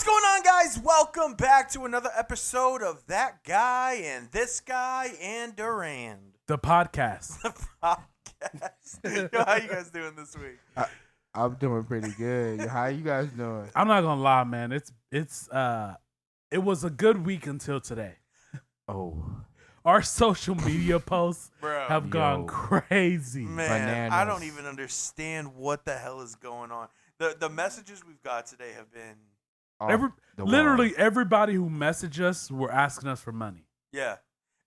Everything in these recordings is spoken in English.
What's going on, guys? Welcome back to another episode of That Guy and This Guy and Durand. The podcast. The podcast. Yo, how you guys doing this week? I'm doing pretty good. How you guys doing? I'm not gonna lie, man. It was a good week until today. Oh, Our social media posts Bro. have gone Yo. crazy. Man, Bananas. I don't even understand what the hell is going on. The messages we've got today have been, off the Literally wall. everybody who messaged us were asking us for money. yeah.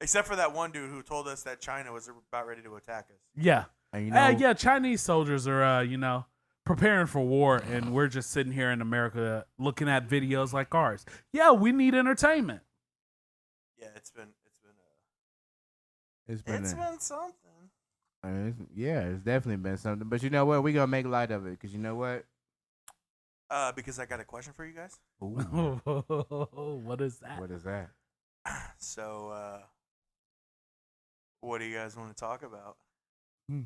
Except for that one dude who told us that China was about ready to attack us. Yeah. And you know, Yeah, Chinese soldiers are preparing for war, and we're just sitting here in America looking at videos like ours. Yeah, we need entertainment. Yeah, it's been something. it's definitely been something. But you know what? We're gonna make light of it because you know what? Because I got a question for you guys. Ooh, What is that? what is that? So, what do you guys want to talk about? Ooh,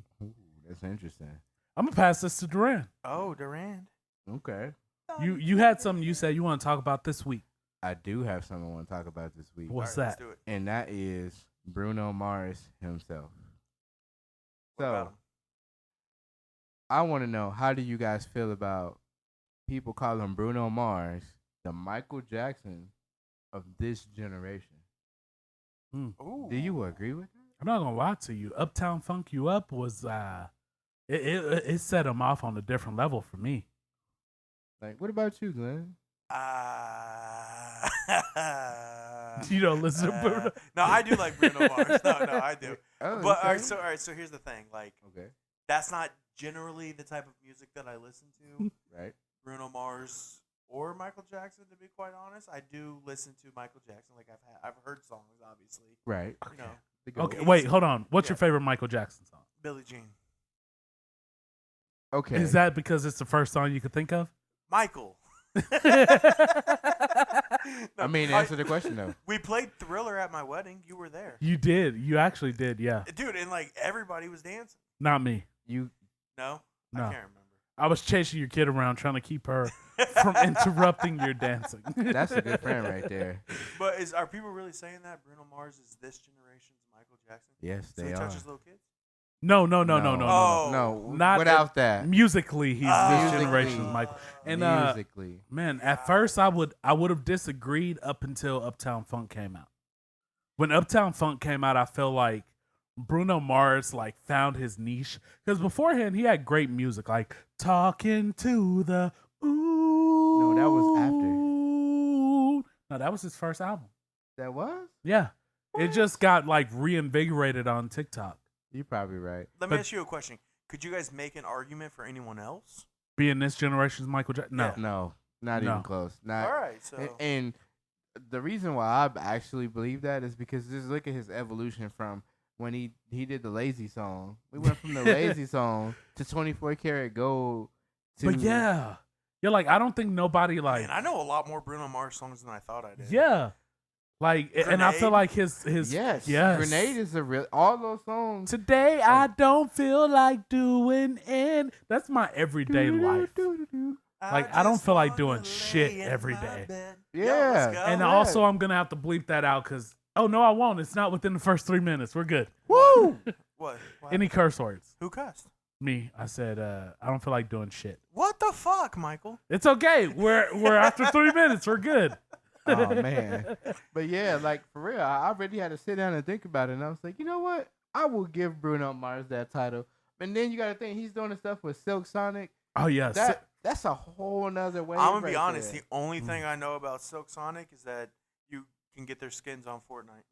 that's interesting. I'm gonna pass this to Duran. Oh, Durand. Okay, You had something you said you want to talk about this week. I do have something I want to talk about this week, What's All right, that? Let's do it. and that is Bruno Mars himself. What about So him? I want to know, how do you guys feel about people calling Bruno Mars the Michael Jackson of this generation? Ooh. Do you agree with that? I'm not gonna lie to you. Uptown Funk You Up was it set him off on a different level for me. Like, what about you, Glenn? You don't listen to Bruno. No, I do like Bruno Mars. No, I do. Oh, But okay. all right. So here's the thing. Like, Okay, that's not generally the type of music that I listen to. right. Bruno Mars or Michael Jackson, to be quite honest. I do listen to Michael Jackson. Like I've heard songs, obviously. Right. You know, The goat. Okay, wait, hold on. What's Yeah. your favorite Michael Jackson song? Billie Jean, Okay. Is that because it's the first song you could think of? Michael. I mean, answer the question though. We played Thriller at my wedding. You were there, You did. You actually did. Yeah. dude, and like everybody was dancing. Not me. You No, No. I can't remember. I was chasing your kid around trying to keep her from interrupting your dancing. that's a good friend right there. But are people really saying that Bruno Mars is this generation's Michael Jackson? Yes, So they he are. touches little kids? No. Oh. No, Not without that. Musically, he's this Musically. generation's Michael. And Musically. man, at first I would have disagreed up until Uptown Funk came out. When Uptown Funk came out, I felt like Bruno Mars like found his niche, because beforehand he had great music like Talking to the Ooh. No, that was after. No, that was his first album. That was? Yeah. It just got like reinvigorated on TikTok. You're probably right. Let me But- ask you a question. Could you guys make an argument for anyone else? Being this generation's Michael Jackson. No. Yeah. No, not No. even close. Not. All right, so And the reason why I actually believe that is because just look at his evolution from when he did the Lazy song. We went from the Lazy song to 24 Karat Gold. To, But yeah. You're like, I don't think nobody like man, I know a lot more Bruno Mars songs than I thought I did. yeah. Like and I feel Grenade? like his yes, yes. Grenade is a real. All those songs. Today I don't feel like doing and that's my everyday life. Like, I don't just feel like wanna doing lay shit in every my day. bed. Yeah. Yo, let's go. And yeah. also I'm gonna have to bleep that out because no, I won't. It's not within the first 3 minutes. We're good. Woo! What? Any curse words? Who cussed? Me. I said I don't feel like doing shit. What the fuck, Michael? It's okay. We're after 3 minutes. We're good. Oh man. But yeah, like for real, I really had to sit down and think about it, and I was like, you know what? I will give Bruno Mars that title. And then you got to think he's doing the stuff with Silk Sonic. Oh yeah. That's a whole nother way. I'm gonna be honest. The only thing I know about Silk Sonic is that you can get their skins on Fortnite.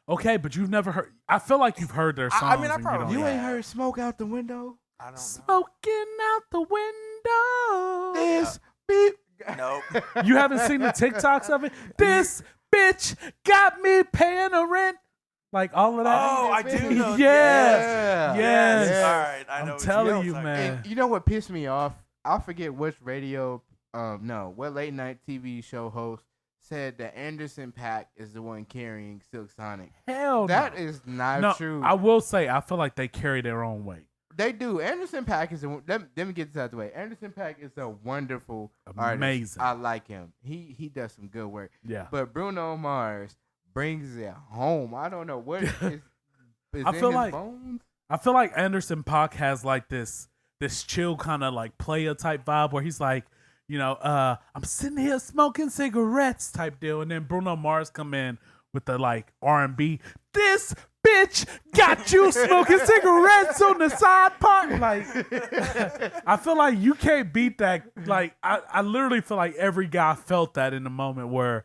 Okay, but you've never heard. I feel like you've heard their songs. I mean, I and probably- you You don't. ain't heard Smoke Out the Window? I don't know. Smoking out the window. This beat. Nope. You haven't seen the TikToks of it? This bitch got me paying a rent. Like all of that. Oh, I do know. Yes. Yeah. Yes. All right. I know. I'm what telling you're you, talking man. And you know what pissed me off? I forget which what late night TV show host said that Anderson .Paak is the one carrying Silk Sonic. Hell That no. is not No, true. I will say I feel like they carry their own weight. They do. Anderson .Paak is let me get this out the way. Anderson .Paak is a wonderful artist. Amazing. I like him. He does some good work. Yeah. But Bruno Mars brings it home. I don't know what is I in feel his like- bones. I feel like Anderson .Paak has like this chill kind of like player type vibe where he's like, you know, I'm sitting here smoking cigarettes type deal, and then Bruno Mars come in with the like R&B. This bitch got you smoking cigarettes on the side part. Like, I feel like you can't beat that. Like, I literally feel like every guy felt that in the moment where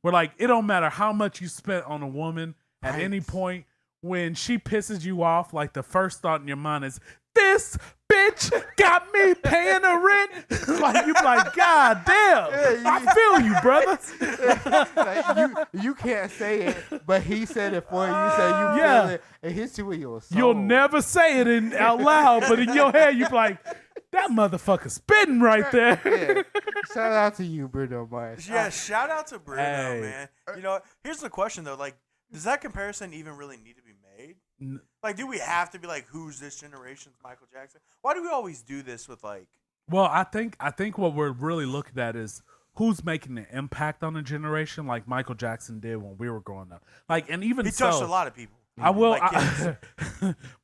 like it don't matter how much you spent on a woman at Right. any point. When she pisses you off, like the first thought in your mind is, this bitch got me paying the rent. Like, you be like, God damn, I feel you, brother. Like, you can't say it, but he said it for you. So you Yeah. feel it. It hits you with your soul. You'll never say it out loud, but in your head, you be like, that motherfucker spitting right there. Yeah. Shout out to you, Bruno Mars. Yeah, shout out to Bruno, Hey. man. You know, here's the question though. Like, does that comparison even really need to be made? N- Like, do we have to be like, who's this generation's Michael Jackson? Why do we always do this with like? Well, I think what we're really looking at is who's making an impact on a generation like Michael Jackson did when we were growing up. Like, and even He so, touched a lot of people. I will. Like kids.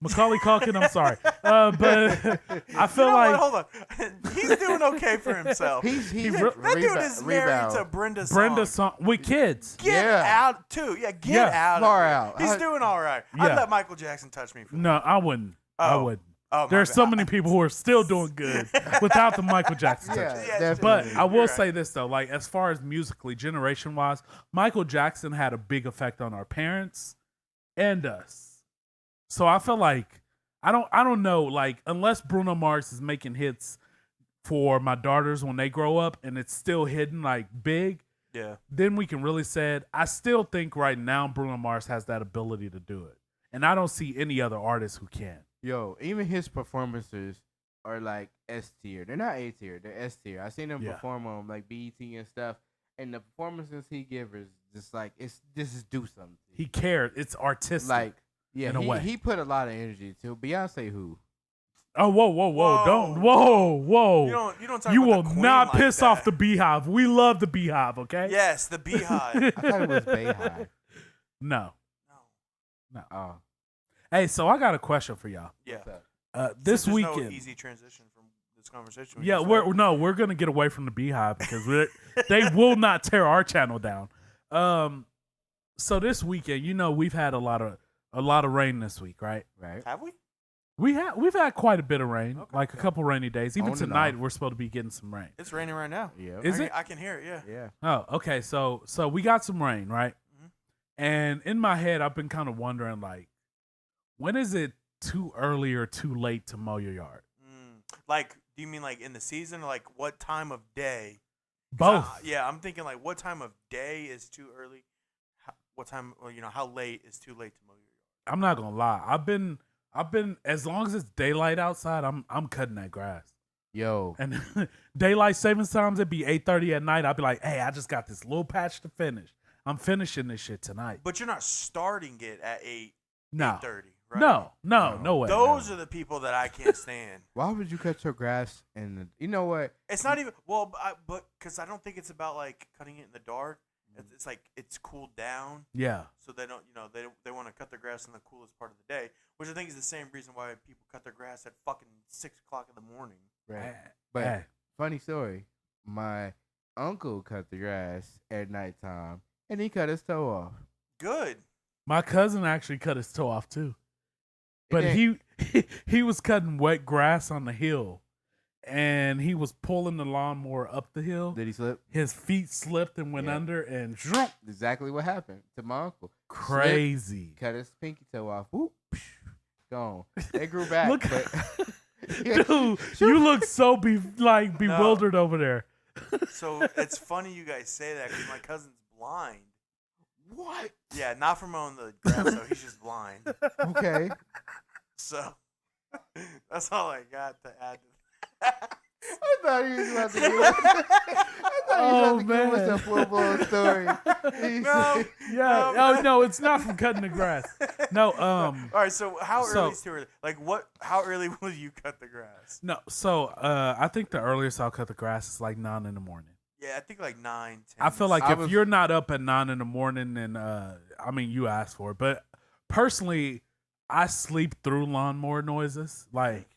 Macaulay Culkin, I'm sorry, but I feel You know like what? Hold on. He's doing okay for himself. He's that dude is married rebound. to Brenda Song. Brenda song with kids. Get Yeah. out too. Yeah, get Yeah, out. far of it. out. He's doing all right. Yeah. I'd let Michael Jackson touch me for that. No, I wouldn't. I Oh. wouldn't. Oh, my There's bad. so many people who are still doing good without the Michael Jackson touch. Yeah, Yeah, definitely. But I will You're say this though, like as far as musically, generation wise, Michael Jackson had a big effect on our parents and us. So I feel like I don't know, like unless Bruno Mars is making hits for my daughters when they grow up and it's still hidden like big, Yeah. then we can really say it. I still think right now Bruno Mars has that ability to do it. And I don't see any other artist who can. Yo, even his performances are like S tier. They're not A tier. They're S tier. I seen him Yeah. perform on like BET and stuff, and the performances he gives is just like this is do something. He cared. It's artistic. Like yeah, in a way. he put a lot of energy to Beyonce. Who? Oh, whoa. Don't whoa. You don't talk You about will the queen not like piss that. off the Beehive. We love the Beehive, okay? Yes, the Beehive. I thought it was Bayhive. No. No. Oh, Hey, so I got a question for y'all. Yeah. what's up? This Since there's weekend. no easy transition from this conversation. we Yeah, just we're gonna get away from the Beehive because they will not tear our channel down. So this weekend, you know, we've had a lot of rain this week, right? Right. have we? We've had quite a bit of rain, Okay. like a couple rainy days. Even On and tonight, off. we're supposed to be getting some rain. It's raining right now. Yeah. Is I it? Can, I can hear it. Yeah. Yeah. Oh, okay. So we got some rain, right? Mhm. And in my head, I've been kind of wondering, like, when is it too early or too late to mow your yard? Like, do you mean like in the season, or like what time of day? 'Cause Both. yeah, I'm thinking like what time of day is too early. What time, or how late is too late to mow your yard? I'm not gonna lie. I've been as long as it's daylight outside, I'm cutting that grass. Yo. And daylight savings times, it'd be 8:30 at night. I'd be like, hey, I just got this little patch to finish. I'm finishing this shit tonight. But you're not starting it at 8:30, right? No way. Those are the people that I can't stand. Why would you cut your grass in the? You know what? It's not even but because I don't think it's about like cutting it in the dark. It's like it's cooled down, Yeah. so they don't, they want to cut their grass in the coolest part of the day, which I think is the same reason why people cut their grass at fucking 6:00 in the morning. Right. But Hey, funny story. My uncle cut the grass at nighttime, and he cut his toe off. Good. my cousin actually cut his toe off too. But And he was cutting wet grass on the hill, and he was pulling the lawnmower up the hill. Did he slip? His feet slipped and went Yeah. under, and zoom, Exactly what happened to my uncle. crazy. Cut his pinky toe off. Whoop, gone. They grew back, Look, but dude, you look so bewildered over there. So it's funny you guys say that because my cousin's blind. what? Yeah, not from mowing the grass though. He's just blind. Okay. So that's all I got to add to that. I thought he was about to give us. I thought he was about to give us a football story. No. Yeah. Oh no, it's not from cutting the grass. No. All right. So how So- early is too early? Like what? How early will you cut the grass? No. So I think the earliest I'll cut the grass is like 9 in the morning. Yeah, I think like 9, 10. I feel like I if was- you're not up at 9 in the morning, then I mean you asked for it. But personally, I sleep through lawnmower noises. Like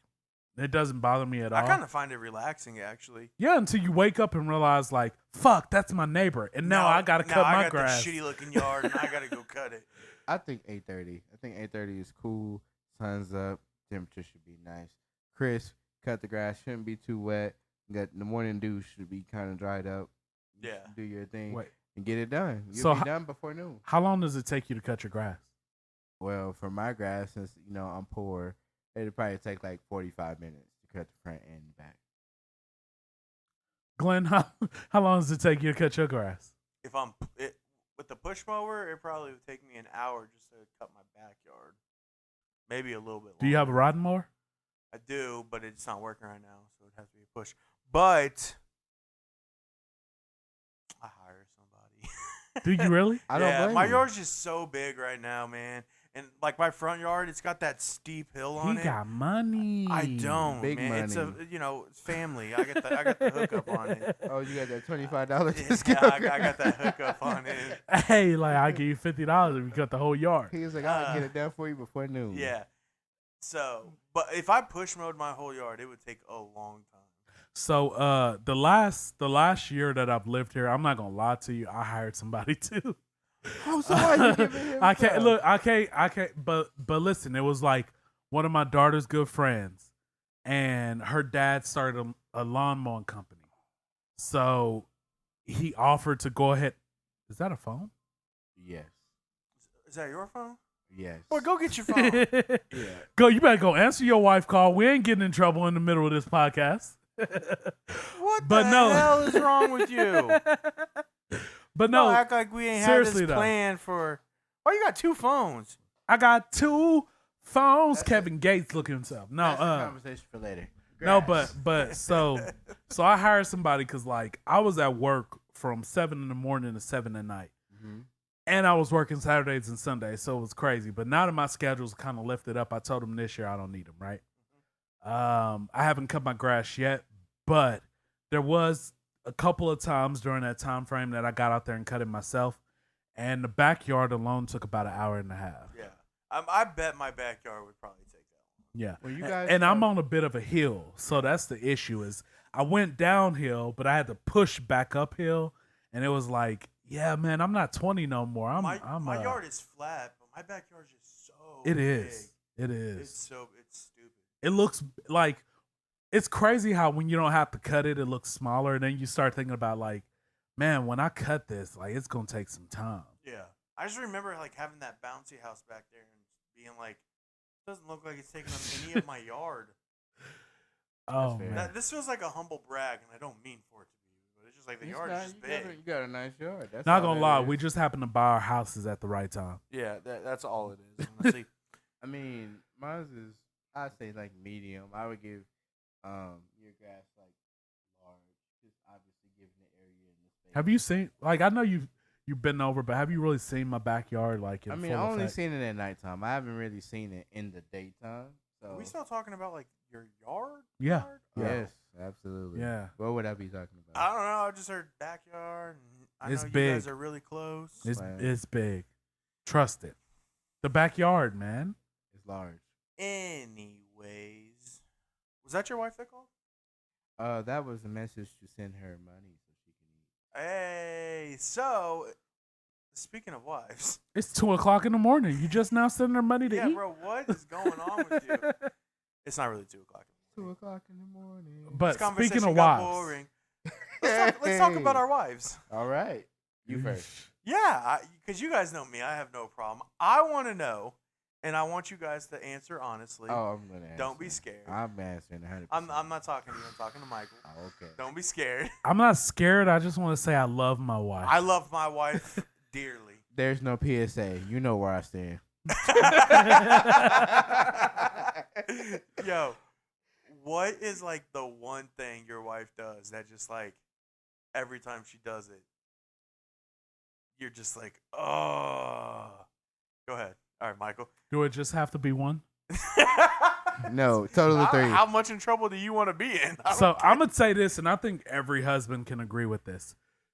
it doesn't bother me at all. I kind of find it relaxing actually. Yeah, until you wake up and realize, like, fuck, that's my neighbor, and now I gotta cut my I got grass. the shitty looking yard, and I gotta go cut it. I think 8:30. I think 8:30 is cool. Sun's up. Temperature should be nice. Crisp. Cut the grass. Shouldn't be too wet. Got the morning dew should be kind of dried up. You Yeah. should do your thing Wait, and get it done. You'll So be ho- done before noon. how long does it take you to cut your grass? Well, for my grass, since I'm poor, it'd probably take like 45 minutes to cut the front and the back. Glenn, how long does it take you to cut your grass? If I'm with the push mower, it probably would take me an hour just to cut my backyard. Maybe a little bit longer. Do you have a riding mower? I do, but it's not working right now, so it has to be a push. But I hire somebody. Do you really? I don't blame my you. yard's just so big right now, man. And like my front yard, it's got that steep hill on He it. got money. I don't, Big man. It's money. it's family. I got the hookup on it. Oh, you got that $25 Yeah, discount. I got that hookup on it. Hey, like I give you $50 if you cut the whole yard. He was like, I'll get it done for you before noon. Yeah. So, but if I push mowed my whole yard, it would take a long time. So the last year that I've lived here, I'm not gonna lie to you, I hired somebody too. Oh, so why you giving him I can't stuff? look. I can't. But listen, it was like one of my daughter's good friends, and her dad started a lawn mowing company. So he offered to go ahead. Is that a phone? Yes. Is that your phone? Yes. Boy, go get your phone. Yeah. Go. You better go answer your wife call. We ain't getting in trouble in the middle of this podcast. What But the no. hell is wrong with you? But No, no, act like we ain't had seriously this though. plan for. Why you got two phones? I got two phones. That's Kevin Gates looking himself. No, That's a conversation for later. No, Grass. but so I hired somebody because like I was at work from 7 in the morning to 7 at night, Mhm. and I was working Saturdays and Sundays, so it was crazy. But now that my schedule's kind of lifted up, I told them this year I don't need them. Right? I haven't cut my grass yet, but there was a couple of times during that time frame that I got out there and cut it myself, and the backyard alone took about an hour and a half. Yeah, I bet my backyard would probably take that long. Yeah. Well, you guys And I'm have- on a bit of a hill, so that's the issue. Is I went downhill, but I had to push back uphill, and it was like, yeah, man, I'm not 20 no more. I'm my yard is flat, but my backyard's just so. It big. is. It It's is. it's stupid. It looks like it's crazy how when you don't have to cut it, it looks smaller, and then you start thinking about like, man, when I cut this, like it's gonna take some time. Yeah, I just remember like having that bouncy house back there and being like, doesn't look like it's taking up any of my yard. Oh fair. man. This feels like a humble brag, and I don't mean for it to be, but it's just like the It's yard not- is just you got big. a- You got a nice yard. That's Not all gonna that lie, is. we just happened to buy our houses at the right time. Yeah, that's all it is. Honestly. I mean, mine's is I'd say like medium. I would give your grass like large, just obviously given the area and the space. Have you seen? Like, I know you've been over, but have you really seen my backyard? Like, in I mean, full I only effect? seen it at nighttime. I haven't really seen it in the daytime. So Are we still talking about like your yard? Yeah. Yard? yes, absolutely. Yeah. What would I be talking I about? don't know. I just heard backyard, and I It's know you big. guys are really close. It's Wow. it's big. Trust it. The backyard, man. It's large. Anyways, was that your wife that called? That was a message to send her money so she can eat. Hey, so speaking of wives, It's 2:00 in the morning. You just now sending her money to yeah, eat. bro, what is going on with you? It's not really 2:00. 2:00 in the morning. But This conversation speaking of got wives, boring. Let's talk about our wives. All right, you first. Yeah, because you guys know me. I have no problem. I want to know, and I want you guys to answer honestly. Oh, I'm gonna answer. Don't be scared. I'm answering 100%. I'm not talking to you. I'm talking to Michael. Oh, okay. Don't be scared. I'm not scared. I just want to say I love my wife. I love my wife dearly. There's no PSA. You know where I stand. Yo, What is like the one thing your wife does that just like every time she does it, you're just like, oh. Go ahead. All right, Michael. Do it just have to be one? No, totally three. How much in trouble do you want to be in? So I'm gonna say this, and I think every husband can agree with this.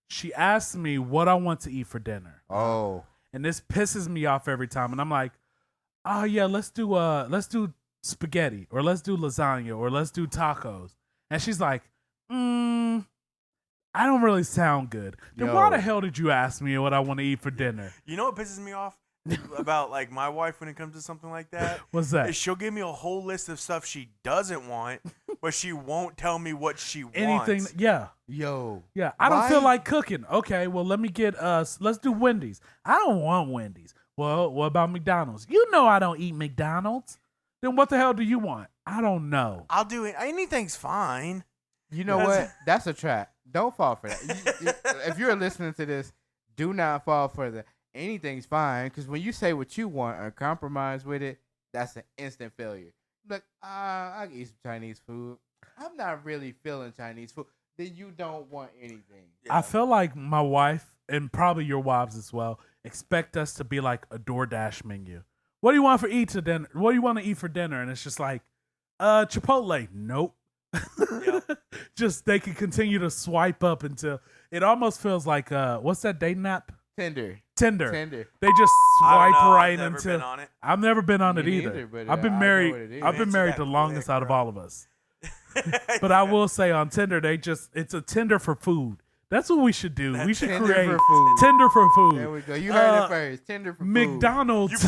She asked me what I want to eat for dinner, Oh, and this pisses me off every time. And I'm like, oh yeah, let's do spaghetti, or let's do lasagna, or let's do tacos. And she's like, I don't really sound good. Then why Yo. the hell did you ask me what I want to eat for dinner? You know what pisses me off about like my wife when it comes to something like that? What's that? Is she'll give me a whole list of stuff she doesn't want, but she won't tell me what she Anything? wants. Yeah. yo. Yeah, I don't feel Why- like cooking. Okay, well, let me get let's do Wendy's. I don't want Wendy's. Well, what about McDonald's? You know I don't eat McDonald's. Then what the hell do you want? I don't know. I'll do it. Anything's fine. You know That's- what? That's a trap. Don't fall for that. If you're listening to this, do not fall for that. Anything's fine, because when you say what you want or compromise with it, that's an instant failure. Like, I can eat some Chinese food. I'm not really feeling Chinese food. Then you don't want anything. I feel like my wife, and probably your wives as well, expect us to be like a DoorDash menu. What do you want for eat to dinner? What do you want to eat for dinner? And it's just like, Chipotle. Nope. Yep. Just they can continue to swipe up until it almost feels like what's that dating app? Tinder. Tinder. Tender. They just I don't swipe know. right I've never until been on it. I've never been on it Me either. neither, but, I've been I know married. what it is. I've been It's married that the longest quick, out of bro. all of us. But I will say on Tinder, it's a Tinder for food. That's what we should do. We should Tinder create for food. Tinder for food. There we go. You heard Uh, it first. Tinder for food. McDonald's.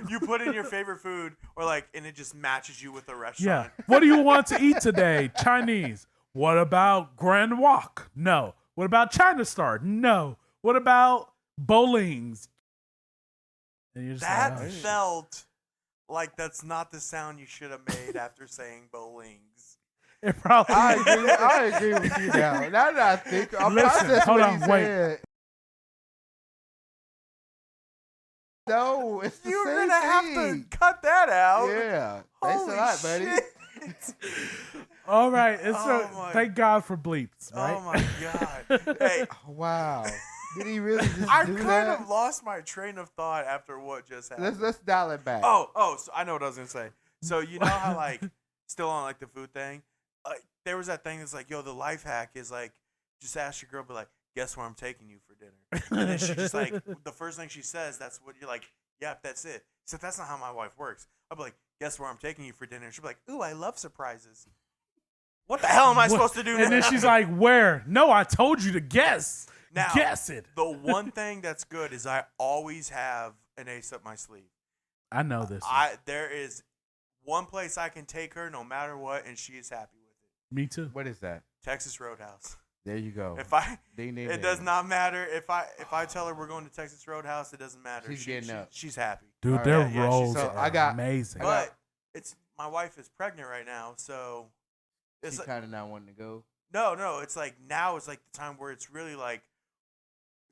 You put in your favorite food, or like, and it just matches you with a Yeah. restaurant. What do you want to eat today? Chinese. What about Grand Wok? No. What about China Star? No. What about Bowlings? And you're just That like, oh, shit. felt like that's not the sound you should have made after saying bowlings. It probably. I agree with you now. Now that I think, I'm Listen, processing hold what on, he wait. said. No, it's the You're same gonna have thing. to cut that out. Yeah. Thanks Holy a lot, buddy. shit. All right. It's Oh my- thank God for bleeps, right? Oh my god. Hey, Wow. Did he really just I do kind that? of lost my train of thought after what just happened. Let's dial it back. Oh, so I know what I was gonna say. So you know how like still on like the food thing, like there was that thing that's like, yo, the life hack is like, just ask your girl, be like, guess where I'm taking you for dinner, and then she just like the first thing she says, that's what you're like, yep, that's it. So that's not how my wife works. I'll be like, guess where I'm taking you for dinner. She'll be like, ooh, I love surprises. What the hell am I supposed to do? And then now? she's like, "Where? No, I told you to guess. Now, Guess it." the one thing that's good is I always have an ace up my sleeve. I know this. There is one place I can take her no matter what, and she is happy with it. Me too. What is that? Texas Roadhouse. There you go. If I, Ding, ding, it does ding. not matter if I tell her we're going to Texas Roadhouse. It doesn't matter. She's getting up. She's happy. Dude, All right. their Yeah, yeah, rolls she's- so are I got- amazing. I got- But it's my wife is pregnant right now, so it's She's like, kind of not wanting to go. no. It's like now is like the time where it's really like.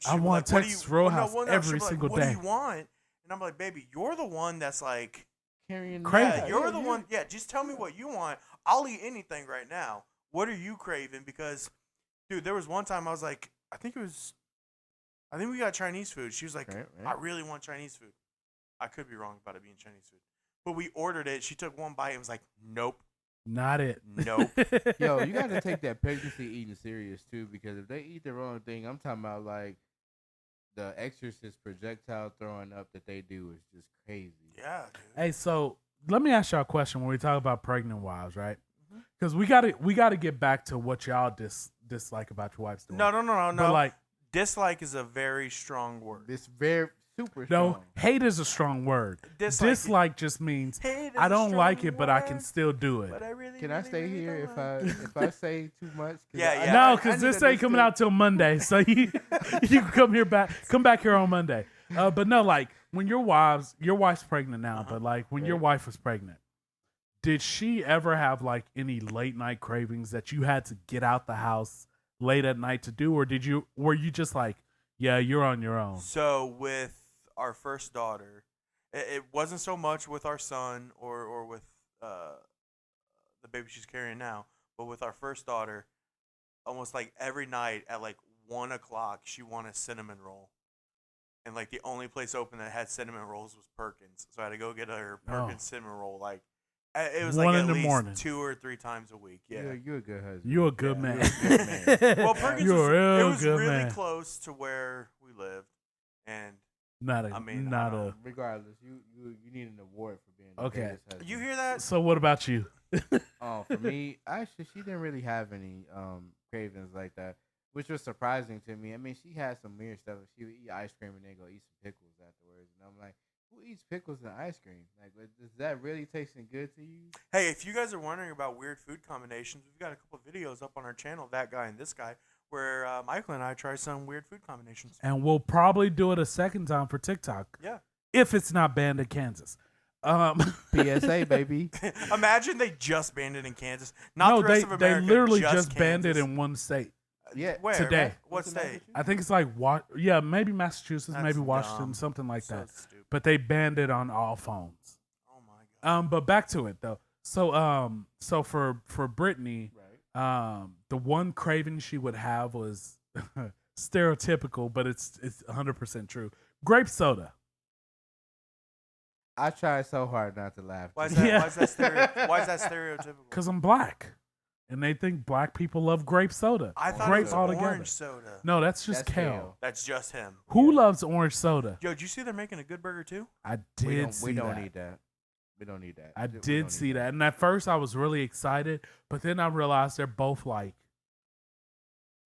I she'll be want like, "What do Texas you-" well, Roadhouse she'll every be like, single what day. do you want? And I'm like, baby, you're the one that's like. Carrying Crazy. Yeah, you're the one. Yeah, just tell me what you want. I'll eat anything right now. What are you craving? Because, dude, there was one time I was like, I think we got Chinese food. She was like, Right. I really want Chinese food. I could be wrong about it being Chinese food. But we ordered it. She took one bite and was like, nope. Not it. Nope. Yo, you got to take that pregnancy eating serious too, because if they eat the wrong thing, I'm talking about like the Exorcist projectile throwing up that they do is just crazy. Yeah, dude. Hey, so let me ask y'all a question when we talk about pregnant wives, right? Mm-hmm. Because we gotta get back to what y'all dislike about your wife's doing. No. But like, Dislike is a very strong word. This very super no, strong. hate is a strong word. Dislike- just means Hate is I a don't like strong it, but I can word, still do it. but I really, Can I really, stay really here don't if like I say too much? 'Cause Yeah, I- yeah. No, I because need this to ain't coming understand- out till Monday, so you can come back here on Monday. But no, like when your wife's pregnant now, but like when your Right. wife was pregnant, did she ever have like any late night cravings that you had to get out the house late at night to do, or were you just like, yeah, you're on your own? So with our first daughter, it wasn't so much with our son or with the baby she's carrying now. But with our first daughter, almost like every night at like 1 o'clock, she wanted a cinnamon roll. And like the only place open that had cinnamon rolls was Perkins. So I had to go get her Perkins cinnamon roll. Like it was One like in at the least morning. 2 or 3 times a week. Yeah. You're a good husband. You're a good Yeah, man. you're a good man. Well, Perkins You're a it real was good really man. close to where we lived, and Not a, I mean, not I a. don't- Regardless, you need an award for being the Okay. greatest husband. you hear that? So what about you? Oh, for me, actually, she didn't really have any cravings like that, which was surprising to me. I mean, she had some weird stuff. She would eat ice cream and then go eat some pickles afterwards, and I'm like, who eats pickles and ice cream? Like, does that really taste good to you? Hey, if you guys are wondering about weird food combinations, we've got a couple of videos up on our channel, That Guy and This Guy, where Michael and I try some weird food combinations. And we'll probably do it a second time for TikTok Yeah. if it's not banned in Kansas. PSA, baby. Imagine they just banned it in Kansas. Not no, the rest of they America. literally just banned it Kansas. in one state. Yeah, Where? today. What What's the state? Massachusetts? I think it's like yeah, maybe Massachusetts, That's maybe Washington, dumb. something like So that. stupid. But they banned it on all phones. Oh my god. But back to it though. So for Brittany, Right. the one craving she would have was stereotypical, but it's 100% true. Grape soda. I tried so hard not to laugh. Why is today. that? Yeah. Why is that stereotypical? Cause I'm black, and they think black people love grape soda. I thought grape it was altogether. orange soda. No, that's just That's kale. kale. That's just him. Who Yeah. loves orange soda? Yo, did you see they're making a Good Burger too? I did We don't, see we don't that. need that. We don't need that. I We did don't see need that, and at first I was really excited, but then I realized they're both like,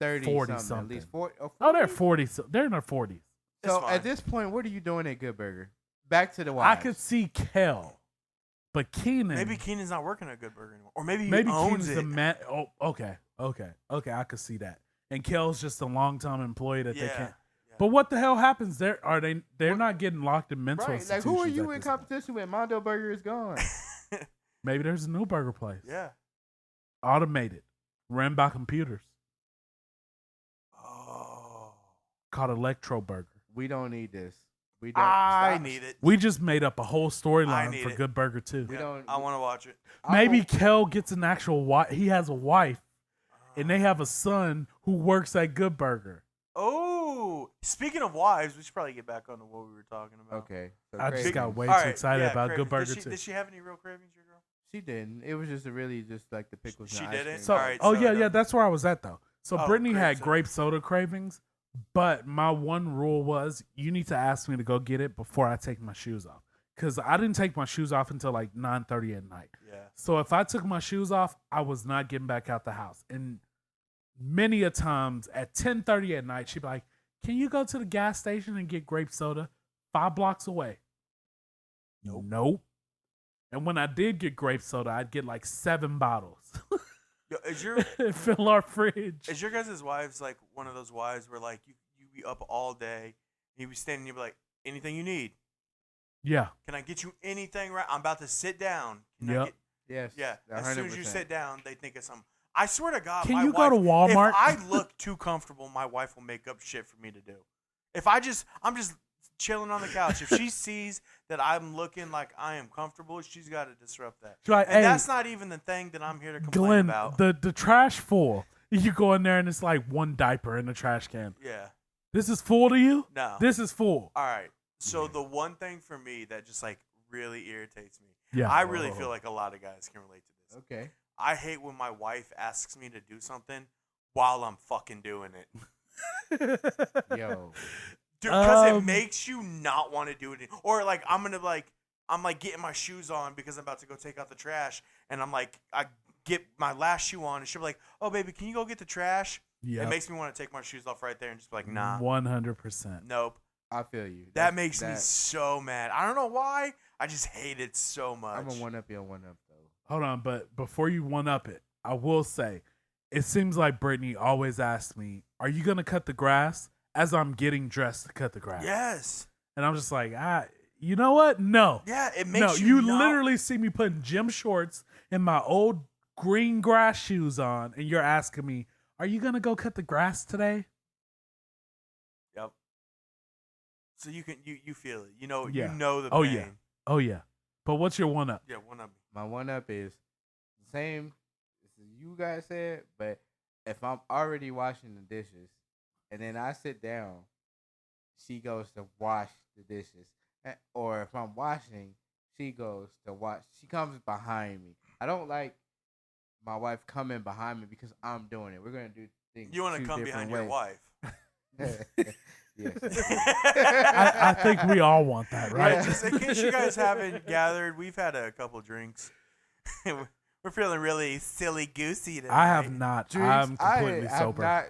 30 40 At something. least 40. oh, they're 40. So they're in their 40s. It's So fine. at this point, what are you doing at Good Burger? Back to the I wives. could see Kel, but Keenan. Maybe Keenan's not working at Good Burger anymore, or maybe he maybe owns Keenan's it. the man. Oh, okay. I could see that. And Kel's just a long-time employee that they Yeah. can't. Yeah. But what the hell happens? They're What- not getting locked in mental Right. Like, institutions. who are you at in this point. competition with? Mondo Burger is gone. Maybe there's a new burger place. Yeah. Automated, ran by computers, Oh. called Electro Burger. We don't need this. We don't. I stop. need it. We just made up a whole I storyline need for it. Good Burger too. We Yeah, don't- I want to watch it. Maybe I Kel gets an actual wife. He has a wife, and they have a son who works at Good Burger. Oh, speaking of wives, we should probably get back on to what we were talking about. Okay. So I just cravings. got way All too right, excited yeah, about Good cravings. Burger Did too. Did she have any real cravings, your girl? She didn't. It was just really just like the pickles. She and ice didn't? cream. So, All right, oh so yeah, no- yeah, that's where I was at though. So Oh, Brittany grape had soda. grape soda cravings, but my one rule was you need to ask me to go get it before I take my shoes off, because I didn't take my shoes off until like 9:30 at night. Yeah. So if I took my shoes off, I was not getting back out the house. And many a times at 10:30 at night, she'd be like, "Can you go to the gas station and get grape soda 5 blocks away?" Nope. And when I did get grape soda, I'd get like 7 bottles. Yo, is your Fill our fridge. is your guys' wives like one of those wives where like you be up all day, you be standing, you be like, anything you need? Yeah. Can I get you anything? Right, I'm about to sit down. Can I Yep. get, Yes. yeah. As soon as you 100%. sit down, they think of something. I swear to God, Can my you wife, go to Walmart? If I look too comfortable, my wife will make up shit for me to do. If I'm just chilling on the couch. If she sees that I'm looking like I am comfortable, she's got to disrupt that. She's like, And "Hey, that's not even the thing that I'm here to complain Glenn, about. the trash full." You go in there and it's like one diaper in the trash can. Yeah. This is full to you? No. This is full. All right. So the one thing for me that just like really irritates me, Yeah. I really feel like a lot of guys can relate to this. Okay. I hate when my wife asks me to do something while I'm fucking doing it. Yo. Dude, because it Um, makes you not want to do it. Or like I'm getting my shoes on because I'm about to go take out the trash, and I get my last shoe on, and she'll be like, "Oh baby, can you go get the trash?" Yeah. It makes me want to take my shoes off right there and just be like, "Nah, 100%. nope." I feel you. That makes me so mad. I don't know why. I just hate it so much. I'm a one up, you one up though. Hold on, but before you one up it, I will say, it seems like Brittany always asks me, "Are you gonna cut the grass?" as I'm getting dressed to cut the grass. Yes. And I'm just like, you know what? No. Yeah, it makes No, you you not- literally see me putting gym shorts and my old green grass shoes on, and you're asking me, "Are you gonna go cut the grass today?" Yep. So you can you feel it. You know Yeah. you know the Oh, pain. yeah. Oh yeah. But what's your one up? Yeah, one of me. My one up is same as you guys said, but if I'm already washing the dishes and then I sit down, she goes to wash the dishes. Or if I'm washing, she goes to wash. She comes behind me. I don't like my wife coming behind me because I'm doing it. We're gonna do things. You want to two come different behind your ways. wife. Yes. I think we all want that, Right. right? Just in case you guys haven't gathered, we've had a couple drinks. We're feeling really silly goosey today. I have not. Drinks, I'm completely I have sober. not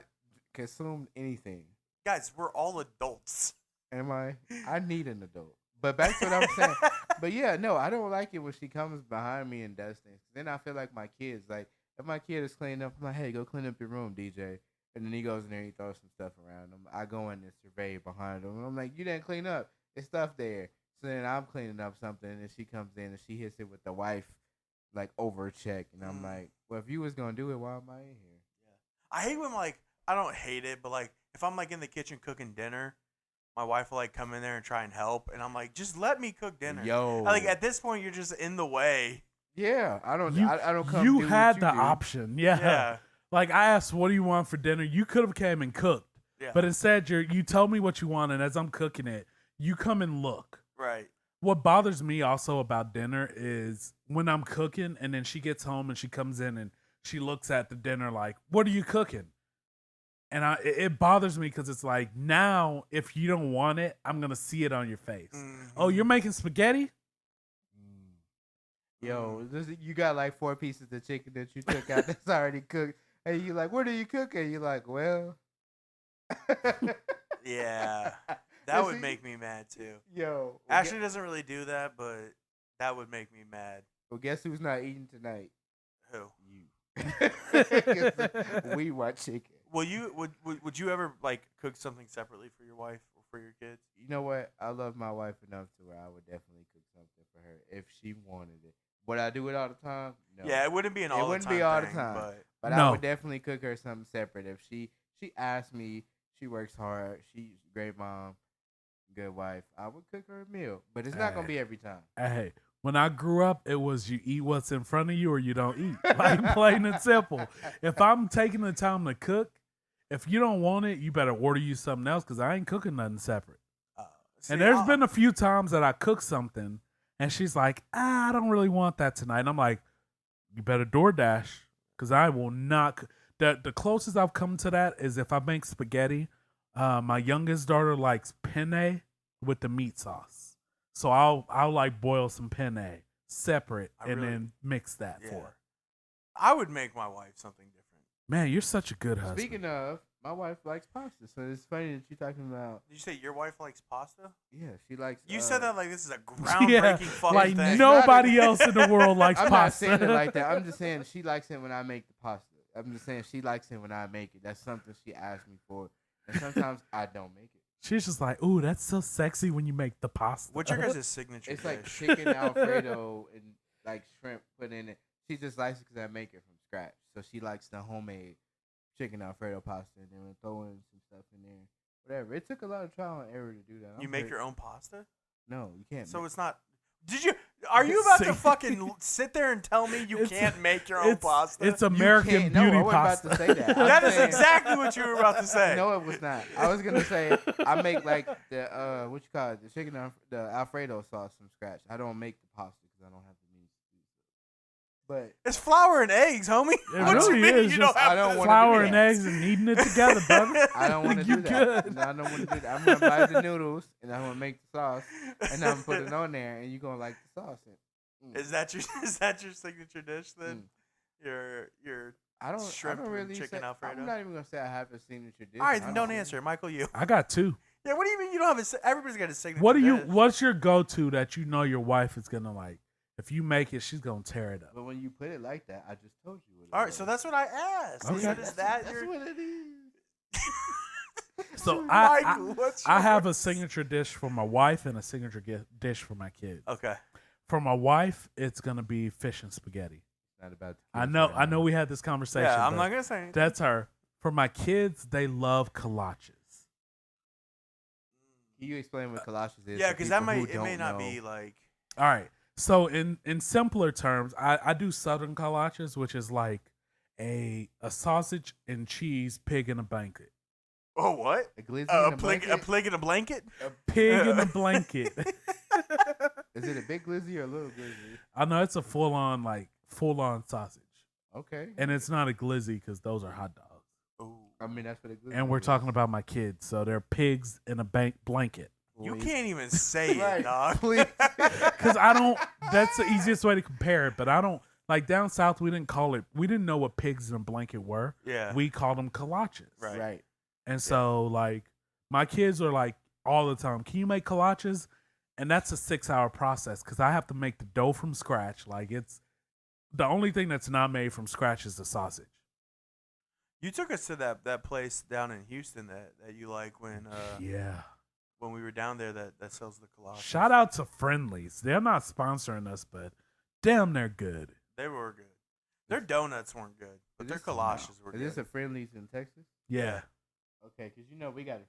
consumed anything. Guys, we're all adults. Am I? I need an adult. But back to what I'm saying. But yeah, no, I don't like it when she comes behind me and does things. Then I feel like my kids, like, if my kid is cleaning up, I'm like, hey, go clean up your room, DJ. And then he goes in there and he throws some stuff around him. I go in and survey behind him. And I'm like, you didn't clean up. There's stuff there. So then I'm cleaning up something and she comes in and she hits it with the wife, like, over check. And I'm like, well, if you was going to do it, why am I in here? I hate when, like, I don't hate it, but, like, if I'm, like, in the kitchen cooking dinner, my wife will, like, come in there and try and help. And I'm like, just let me cook dinner. Yo. Like, at this point, you're just in the way. Yeah, I don't come You do had what the you do. option. Yeah. Yeah. Like I asked, what do you want for dinner? You could have came and cooked. Yeah. But instead you told me what you want, and as I'm cooking it, you come and look. Right. What bothers me also about dinner is when I'm cooking and then she gets home and she comes in and she looks at the dinner like, what are you cooking? And it bothers me because it's like, now if you don't want it, I'm going to see it on your face. Mhm. Oh, you're making spaghetti? Yo, you got like 4 pieces of chicken that you took out that's already cooked. And you like, what are you cooking? You're like, well. Yeah. That And would see- make me mad, too. Yo. Ashley doesn't really do that, but that would make me mad. Well, guess who's not eating tonight? Who? You. 'Cause we want chicken. Will you would you ever like cook something separately for your wife or for your kids? You know what? I love my wife enough to where I would definitely cook something for her if she wanted it. Would I do it all the time? No. Yeah, it wouldn't be an It all the wouldn't time be all the thing, time. but But I No. would definitely cook her something separate. If she asked me, she works hard, she's a great mom, good wife, I would cook her a meal. But it's not gonna be every time. Hey, when I grew up, it was you eat what's in front of you or you don't eat. Like plain and simple. If I'm taking the time to cook, if you don't want it, you better order you something else because I ain't cooking nothing separate. see, And there's been a few times that I cook something and she's like, I don't really want that tonight. And I'm like, you better DoorDash because I will not. The closest I've come to that is if I make spaghetti. My youngest daughter likes penne with the meat sauce. So I'll like boil some penne separate I and really- then mix that Yeah. for her. I would make my wife something different. Man, you're such a good husband. Speaking of, my wife likes pasta, so it's funny that you're talking about. Did you say your wife likes pasta? Yeah, she likes. You said that like this is a Yeah, groundbreaking fucking like thing. nobody else in the world likes I'm pasta. not saying it like that. I'm just saying she likes it when I make the pasta. I'm just saying she likes it when I make it. That's something she asked me for, and sometimes I don't make it. She's just like, ooh, that's so sexy when you make the pasta. What's your guys' signature It's like dish? chicken Alfredo and like shrimp put in it. She just likes it because I make it from scratch. So she likes the homemade chicken Alfredo pasta and then we'll throw in some stuff in there. Whatever. It took a lot of trial and error to do that. You make your own pasta? No, you can't. So make- it's not. Did you? Are you about to See- fucking sit there and tell me you It's- can't make your own pasta? It's You American can't- no, Beauty I wasn't pasta. about to say that. I'm That is saying- exactly what you were about to say. No, it was not. I was gonna say I make like the what you call it, the chicken the Alfredo sauce from scratch. I don't make the pasta because I don't have the means to do so. But It's flour and eggs, homie. It what really you mean is you just- don't have I don't to- wanna Flour do and that. eggs and eating it together, brother. I don't want to You do that. good. No, I don't want to do that. I'm gonna buy the noodles and I'm gonna make the sauce and I'm gonna put it on there and you're gonna like the sauce. Is that your signature dish then? Mm. Your I don't. shrimp I don't and really chicken say, Alfredo? I'm not even gonna say I have a signature dish. All right, I then don't really- answer. Michael, you. I got two. Yeah, what do you mean you don't have a? Everybody's got a signature. What do you? dish. What's your go-to that you know your wife is gonna like? If you make it, she's gonna tear it up. But when you put it like that, I just told you. What it All right, was. so that's what I asked. Okay. Is that that's your? what it is. So Michael, what's I have a yours? signature dish for my wife and a signature dish for my kids. Okay. For my wife, it's gonna be fish and spaghetti. Not about. I know we had this conversation. Yeah, I'm but not gonna say anything. That's her. For my kids, they love kolaches. Can you explain what kolaches is? Yeah, for because that people who might it may don't not know? be like. All right. So in simpler terms, I do Southern kolaches, which is like a sausage and cheese pig in a blanket. Oh, what? A glizzy A in a pig blanket? in a blanket? Pig in a blanket. Is it a big glizzy or a little glizzy? I know it's a full on sausage, Okay. and it's not a glizzy because those are hot dogs. Ooh. I mean, that's what a glizzy And we're is. talking about my kids, so they're pigs in a blanket. You Please. can't even say Right. it, dog. Please. Because I don't. That's the easiest way to compare it. But I don't like down south. We didn't call it. We didn't know what pigs in a blanket were. Yeah. We called them kolaches. Right. Right. And so like my kids are like all the time, can you make kolaches? And that's a 6-hour process because I have to make the dough from scratch. Like it's the only thing that's not made from scratch is the sausage. You took us to that place down in Houston that you like Yeah. when we were down there that sells the kolaches. Shout out to Friendlies. They're not sponsoring us, but damn, they're good. They were good. Their donuts weren't good, but their kolaches were Is good. this a Friendlies in Texas? Yeah. Okay, because you know we had a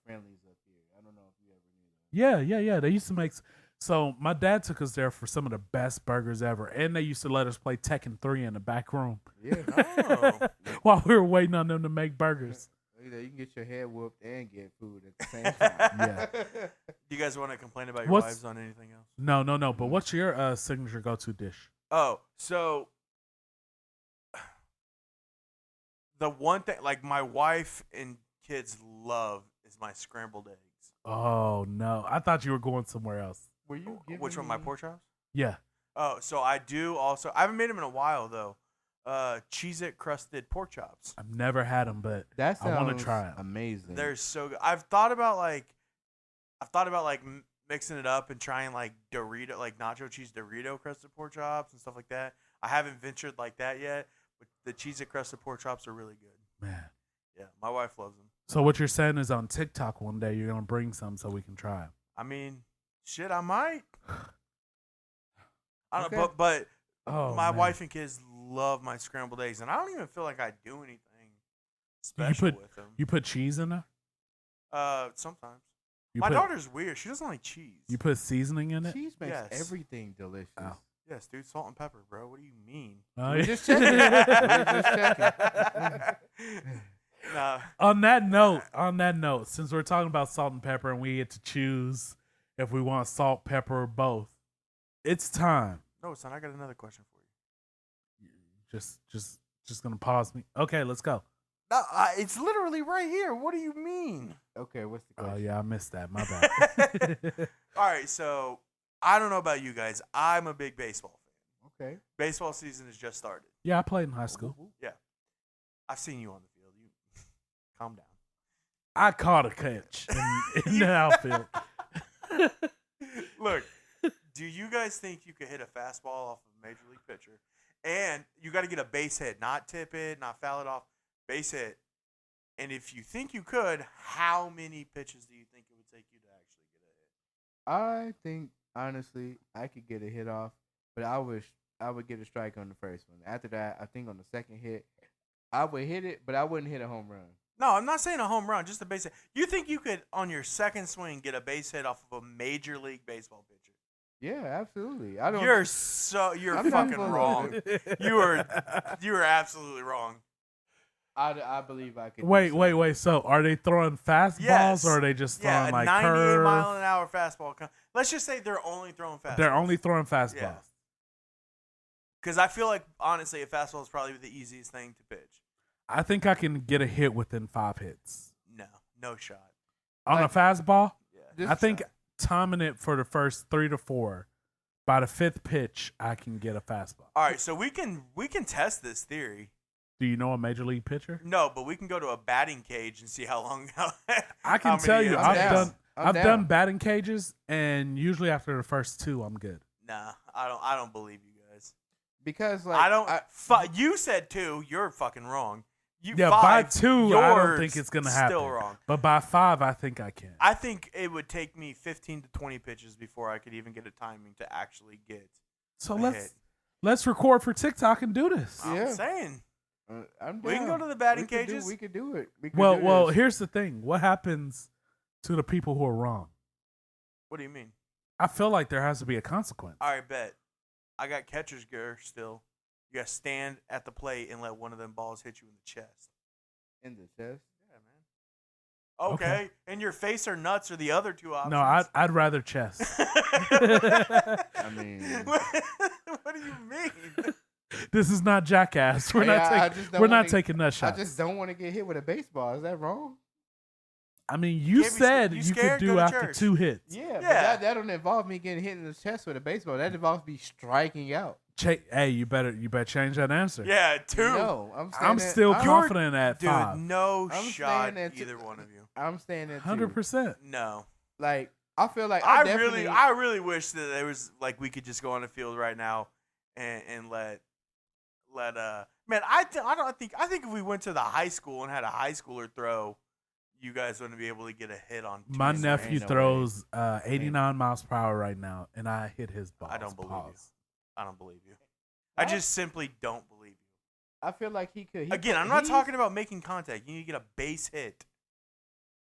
Friendlies up here. I don't know if you ever knew that. Yeah. They used to make. So my dad took us there for some of the best burgers ever, and they used to let us play Tekken 3 in the back room Yeah. Oh. while we were waiting on them to make burgers. You know, you can get your head whooped and get food at the same time. Yeah. Do you guys want to complain about your What's- wives on anything else? No. But what's your signature go-to dish? Oh, so the one thing, like my wife and kids love, is my scrambled eggs. Oh no, I thought you were going somewhere else. Were you giving Which one, my me- pork chops? Yeah. Oh, so I do also. I haven't made them in a while though. Cheez-It crusted pork chops. I've never had them, but That I wanna sounds try 'em. amazing. They're so good. I've thought about mixing it up and trying like Dorito, like nacho cheese Dorito crusted pork chops and stuff like that. I haven't ventured like that yet, but the Cheez-It crusted pork chops are really good. man. Yeah, my wife loves them. So what you're saying is on TikTok one day you're gonna bring some so we can try them. I mean, shit, I might. I don't, Okay. but Oh, my man. wife and kids love my scrambled eggs, and I don't even feel like I do anything special put- with them. You put cheese in there. Sometimes You my put, daughter's weird. She doesn't like cheese. You put seasoning in it. Cheese makes Yes. everything delicious. Oh. Yes, dude, salt and pepper, bro. What do you mean? Oh, We yeah. just checking. We just Nah, On that note, since we're talking about salt and pepper and we get to choose if we want salt, pepper, or both, it's time. no, son. I got another question for you. Just gonna pause me. Okay, let's go. No, it's literally right here. What do you mean? Okay, what's the Oh question? yeah, I missed that. My bad. All right, so I don't know about you guys. I'm a big baseball fan. Okay. Baseball season has just started. Yeah, I played in high school. Yeah, I've seen you on the field. You calm down. I caught a catch in the outfield. Look, do you guys think you could hit a fastball off of a major league pitcher? And you got to get a base hit, not tip it, not foul it off, base hit. And if you think you could, how many pitches do you think it would take you to actually get a hit? I think honestly I could get a hit off, but I would get a strike on the first one. After that, I think on the second hit, I would hit it, but I wouldn't hit a home run. No, I'm not saying a home run, just a base hit. You think you could, on your second swing, get a base hit off of a major league baseball pitcher? Yeah, absolutely. I don't. You're I'm not fucking gonna- wrong. You are absolutely wrong. I believe I could. do Wait. so. So are they throwing fastballs Yes. or are they just Yeah, throwing a like 98 curve? mile an hour fastball. Let's just say they're only throwing fastballs. They're only throwing fastballs. Yeah. Because I feel like, honestly, a fastball is probably the easiest thing to pitch. I think I can get a hit within 5 hits. No shot. On Like- a fastball, Yeah. Just- I think timing it for the first 3 to 4, by the 5th pitch, I can get a fastball. All right, so we can test this theory. Do you know a major league pitcher? No, but we can go to a batting cage and see how long. I can how tell many you, hits I'm I've it down. is. done I'm I've down. done batting cages, and usually after the first 2, I'm good. Nah, I don't believe you guys. because like I don't. You said 2. You're fucking wrong. You Yeah, 5, by 2, I don't you're think it's gonna Still happen. wrong. But by 5, I think I can. I think it would take me 15 to 20 pitches before I could even get a timing to actually get. So a let's hit. let's record for TikTok and do this. Yeah. I'm saying. I'm We can down. go to the batting We could cages. we could do it. We could Well, do well, this. here's the thing. What happens to the people who are wrong? What do you mean? I feel like there has to be a consequence. All right, bet. I got catcher's gear still. You got to stand at the plate and let one of them balls hit you in the chest. In the chest. Yeah, man. Okay. Okay. And your face or nuts are the other two options. No, I'd rather chest. I mean, what do you mean? This is not Jackass. We're Hey, not I taking. just don't We're not wanna- taking nut I shots. just don't want to get hit with a baseball. Is that wrong? I mean, you Can't be said scared. You you could scared? Go do to after church. 2 hits. Yeah, but Yeah. that don't involve me getting hit in the chest with a baseball. That involves me striking out. Hey, you better change that answer. Yeah, 2. No, I'm still I'm, confident at Dude, 5. no I'm shot saying that either one of you. I'm staying at 100%. No. Like I feel like I definitely, really wish that there was like we could just go on the field right now and let man, I think if we went to the high school and had a high schooler throw, you guys wouldn't be able to get a hit on. My two. nephew ain't no throws 89 miles per hour right now, and I hit his balls. I don't believe you. Pause. I don't believe you. I just simply don't believe you. I feel like he could. Again, I'm not talking about making contact. You need to get a base hit.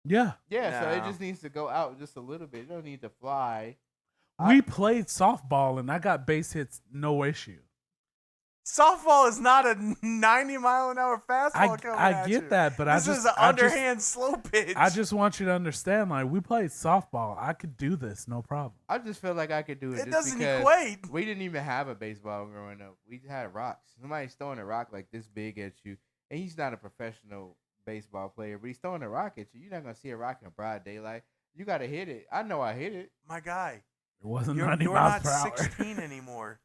Yeah. Yeah, so it No. just needs to go out just a little bit. You don't need to fly. We played softball, and I got base hits no issue. Softball is not a 90-mile-an-hour fastball coming I at get you. that, but This is an underhand slow pitch. I just want you to understand, like, we played softball. I could do this, no problem. I just feel like I could do it. it just doesn't because equate. We didn't even have a baseball growing up. We had rocks. Somebody's throwing a rock like this big at you, and he's not a professional baseball player, but he's throwing a rock at you. You're not gonna see a rock in broad daylight. You gotta hit it. I know I hit it. My guy, It wasn't you're 90 not miles per hour. 16 anymore.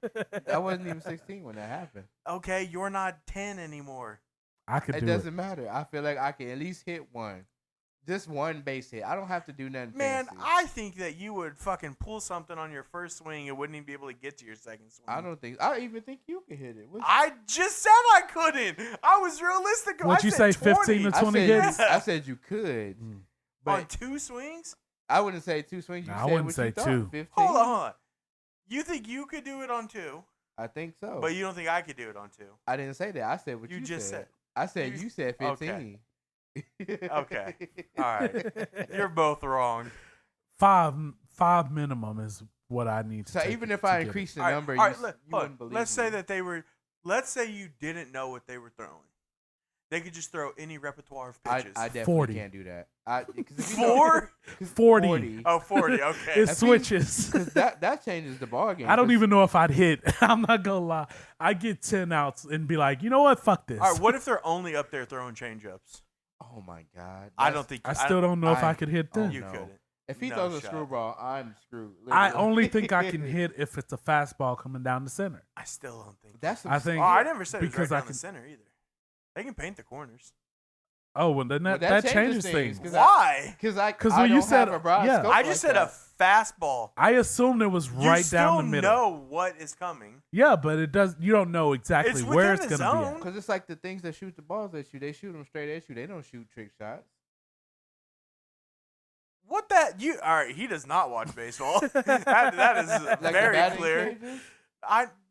I wasn't even 16 when that happened. Okay, you're not 10 anymore. I could It do doesn't matter. I feel like I can at least hit one. Just one base hit. I don't have to do nothing Man, fancy. I think that you would fucking pull something on your first swing and wouldn't even be able to get to your second swing. I even think you can hit it. I just said I couldn't. I was realistic. What'd I you said say, 15 to 20 hits? I said you could. Mm. But on 2 swings? I wouldn't say 2 swings. You Nah, I said wouldn't what say you thought, 2. 15. Hold on. You think you could do it on 2, I think so. but you don't think I could do it on 2? I didn't say that. I said what You you just said. I said You- you said okay. 15. Okay. All right. You're both wrong. Five minimum is what I need to So take even it if to I get it. increase the All right, number, all right, you look, wouldn't believe let's say me. that they were. Let's say you didn't know what they were throwing. They could just throw any repertoire of I pitches. definitely 40. can't do that. Because 4? 40. Oh, 40. Okay. It If he- switches. Because that changes the ball game. I don't 'cause even know if I'd hit. I'm not gonna lie. I get 10 outs and be like, you know what? Fuck this. All right. What if they're only up there throwing changeups? Oh my god! I That's- don't think I still don't know if I could hit oh, them. you no. couldn't. If he No throws a shot. screwball, I'm screwed. I literally. only think I can hit if it's a fastball coming down the center. I still don't think. That's I think- Oh, I never said it was because right I down the can- center either. They can paint the corners. Oh, well, then Well, that that changes changes things. things, 'cause Why? because 'Cause I when you don't said- have a broad yeah. scope I like just said that. a fastball. I assumed it was You right still down the middle. know what is coming. Yeah, but it does. You don't know exactly It's where within it's the gonna be. zone. At. Because it's like the things that shoot the balls at you, they shoot them straight at you. They don't shoot trick shots. What that you? All right, he does not watch baseball. that is Like the very batting clear. cages?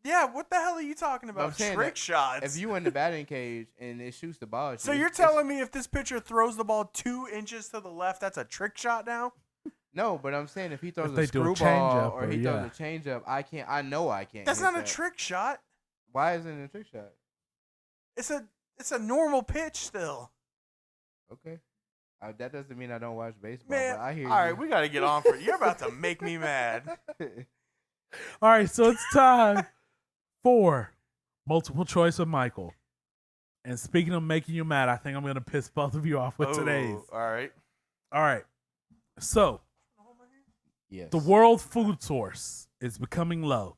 Yeah. What the hell are you talking I'm about? saying Trick that shots. If you in the batting cage and it shoots the ball, at So you, you're it's- telling me if this pitcher throws the ball 2 inches to the left, that's a trick shot now? no? But I'm saying if he throws If a they do a screwball changeup or or- he yeah. throws a changeup, I can't. I know I can't. That's hit not a that. trick shot. Why isn't it a trick shot? It's a normal pitch still. Okay. That doesn't mean I don't watch baseball. Man, but I hear all you. right, we got to get on for it. You're about to make me mad. All right, so it's time for multiple choice of Michael. And speaking of making you mad, I think I'm gonna piss both of you off with today's. All right. All right, so yes. the world food source is becoming low,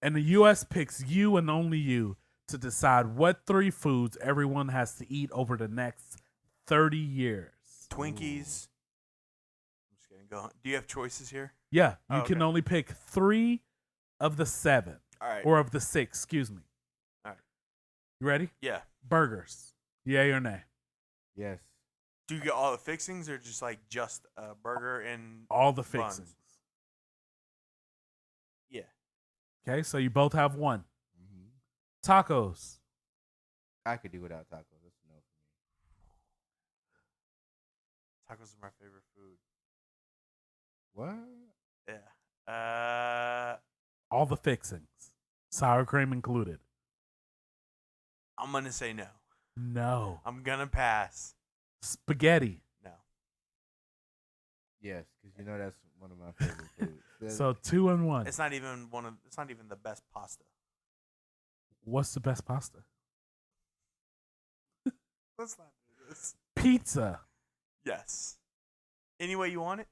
and the U.S. picks you and only you to decide what 3 foods everyone has to eat over the next 30 years. Twinkies. I'm just going to go. Do you have choices here? Yeah, you Oh, can okay. only pick 3 of the 7, All right. or of the 6, excuse me. All right. You ready? Yeah. Burgers. Yay or nay? Yes. Do you get all the fixings or just like just a burger and All the buns? fixings. Yeah. Okay, so you both have 1. hmm Tacos. I could do without tacos. That's a no for me. Tacos are my favorite food. What? Yeah. All the fixings, sour cream included. I'm gonna say no. No. I'm gonna pass. Spaghetti. No. Yes, because you know that's one of my favorite foods. So 2 and 1. It's not even one of. It's not even the best pasta. What's the best pasta? Let's not do this. Pizza. Yes. Any way you want it?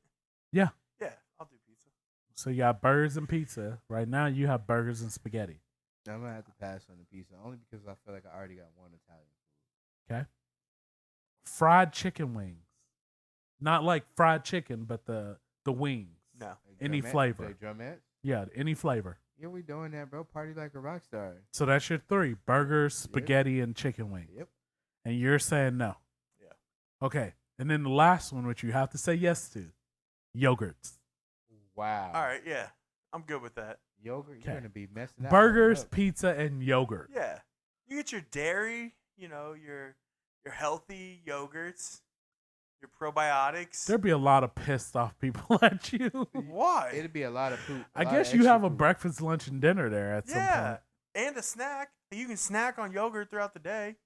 Yeah. Yeah, I'll do pizza. So you got burgers and pizza. Right now you have burgers and spaghetti. I'm gonna have to pass on the pizza only because I feel like I already got one Italian food. Okay. Fried chicken wings. Not like fried chicken, but the wings. No. Like Any drumette- flavor. like drumettes? Yeah, any flavor. Yeah, we doing that, bro. Party like a rock star. So that's your 3. Burgers, spaghetti, and chicken wings. Yep. And you're saying no. Yeah. Okay. And then the last one, which you have to say yes to. Yogurts. Wow. All right. Yeah, I'm good with that. Yogurt, Okay. you're gonna be messing out. Burgers, pizza, and yogurt. Yeah. You get your dairy. You know your healthy yogurts, your probiotics. There'd be a lot of pissed off people at you. Why? It'd be a lot of poop. I guess you have a breakfast, lunch, and dinner there at some Yeah, point. and a snack. You can snack on yogurt throughout the day.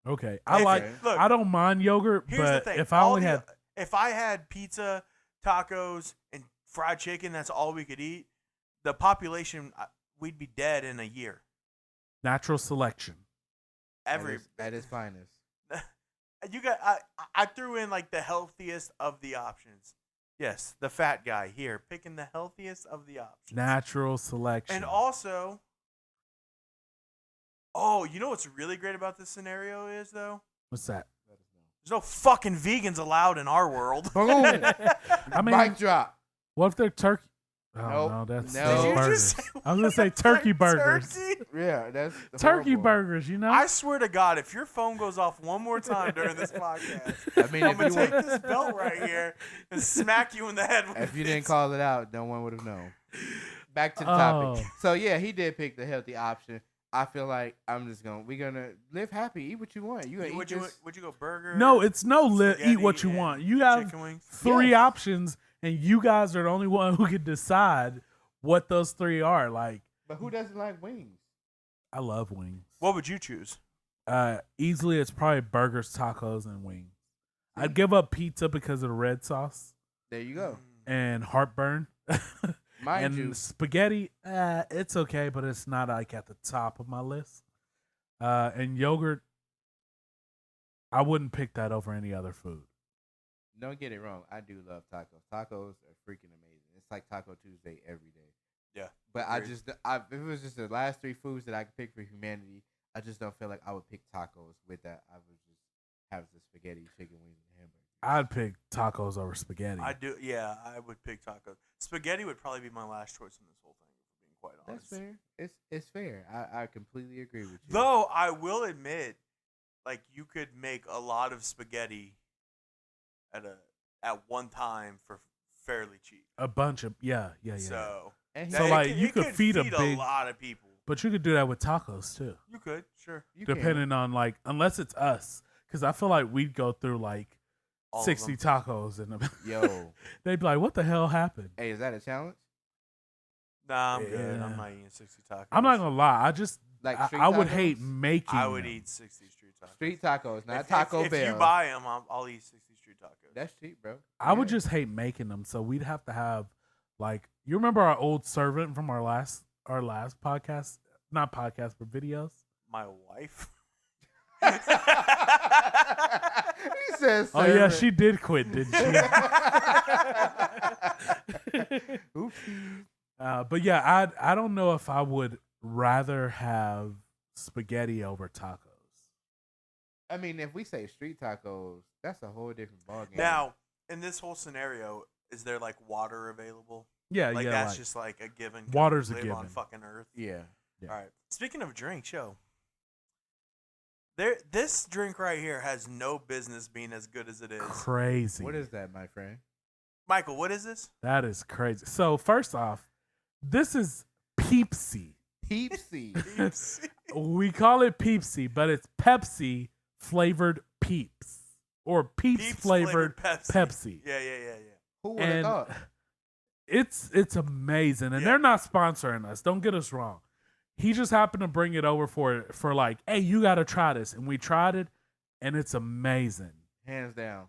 Okay. I If- like Look, I don't mind yogurt, here's the but thing. if I All only the- had if I had pizza, tacos, and fried chicken, that's all we could eat. The population, we'd be dead in a year. natural selection. Every at its finest. you got. I threw in like the healthiest of the options. Yes, the fat guy here picking the healthiest of the options. Natural selection. And also, oh, you know what's really great about this scenario is though? What's that? There's no fucking vegans allowed in our world. Boom. I mean, Mic drop. what if they're turkey? Oh, Nope. no, that's No. those Did you burgers. say I was gonna say turkey burgers. Turkey? Yeah, that's Turkey horrible. burgers, you know? I swear to God, if your phone goes off one more time during this podcast, I mean, I'm if gonna you, take would, this belt right here and smack you in the head with if you it. didn't call it out, no one would have known. Back to the Oh. topic. So yeah, he did pick the healthy option. I feel like we're gonna live happy, eat what you want. You gonna would eat you this. would you go burger? No, it's no eat what you spaghetti, want. and You have chicken wings. 3 Yes. options, and you guys are the only one who can decide what those 3 are. Like, But who doesn't like wings? I love wings. What would you choose? Easily, it's probably burgers, tacos, and wings. I'd give up pizza because of the red sauce There you go. and heartburn. Mind and you, spaghetti, it's okay, but it's not like at the top of my list. And yogurt, I wouldn't pick that over any other food. don't get it wrong. I do love tacos. Tacos are freaking amazing. It's like Taco Tuesday every day. Yeah. But Agreed. if it was just the last 3 foods that I could pick for humanity, I just don't feel like I would pick tacos with that. I would just have the spaghetti, chicken wings, and hamburger. I'd pick tacos over spaghetti. I do. Yeah, I would pick tacos. Spaghetti would probably be my last choice in this whole thing. If I'm being quite honest. That's fair. It's fair. I completely agree with you. Though I will admit, like you could make a lot of spaghetti at one time for fairly cheap. A bunch of yeah. So And So, he- like, it you could feed a big- lot of people. But you could do that with tacos too, You could, sure. you can. depending on like unless it's us, because I feel like we'd go through like All of 60 them. tacos and Yo, they'd be like, "What the hell happened?" hey, is that a challenge? Nah, I'm good. Yeah. I'm not eating 60 tacos. I'm not gonna lie. I just Like I, street I would tacos? hate making. I would them. eat 60 street tacos. Street tacos, not If- Taco if Bell. you buy them, I'll eat 60 street tacos. That's cheap, bro. I would Yeah. just hate making them. So we'd have to have like you remember our old servant from our last podcast, not podcast but videos. My wife. He says, Oh yeah, she did quit, didn't she? Oopsie. But yeah, I don't know if I would rather have spaghetti over tacos. I mean, if we say street tacos, that's a whole different ballgame. Now, in this whole scenario, is there like water available? Yeah, Like yeah. that's like, just like a given. 'cause Water's we a live on given. fucking Earth. yeah. Yeah. All right. Speaking of drinks, this drink right here has no business being as good as it is. crazy. What is that, my friend? Michael, what is this? That is crazy. So first off, this is Peepsy. Peepsy. We call it Peepsy, but it's Pepsi flavored Peeps or Peeps, flavored Pepsi. Yeah. Who would have And thought? It's amazing, and they're not sponsoring us. Don't get us wrong. He just happened to bring it over for like, hey, you got to try this, and we tried it, and it's amazing. Hands down,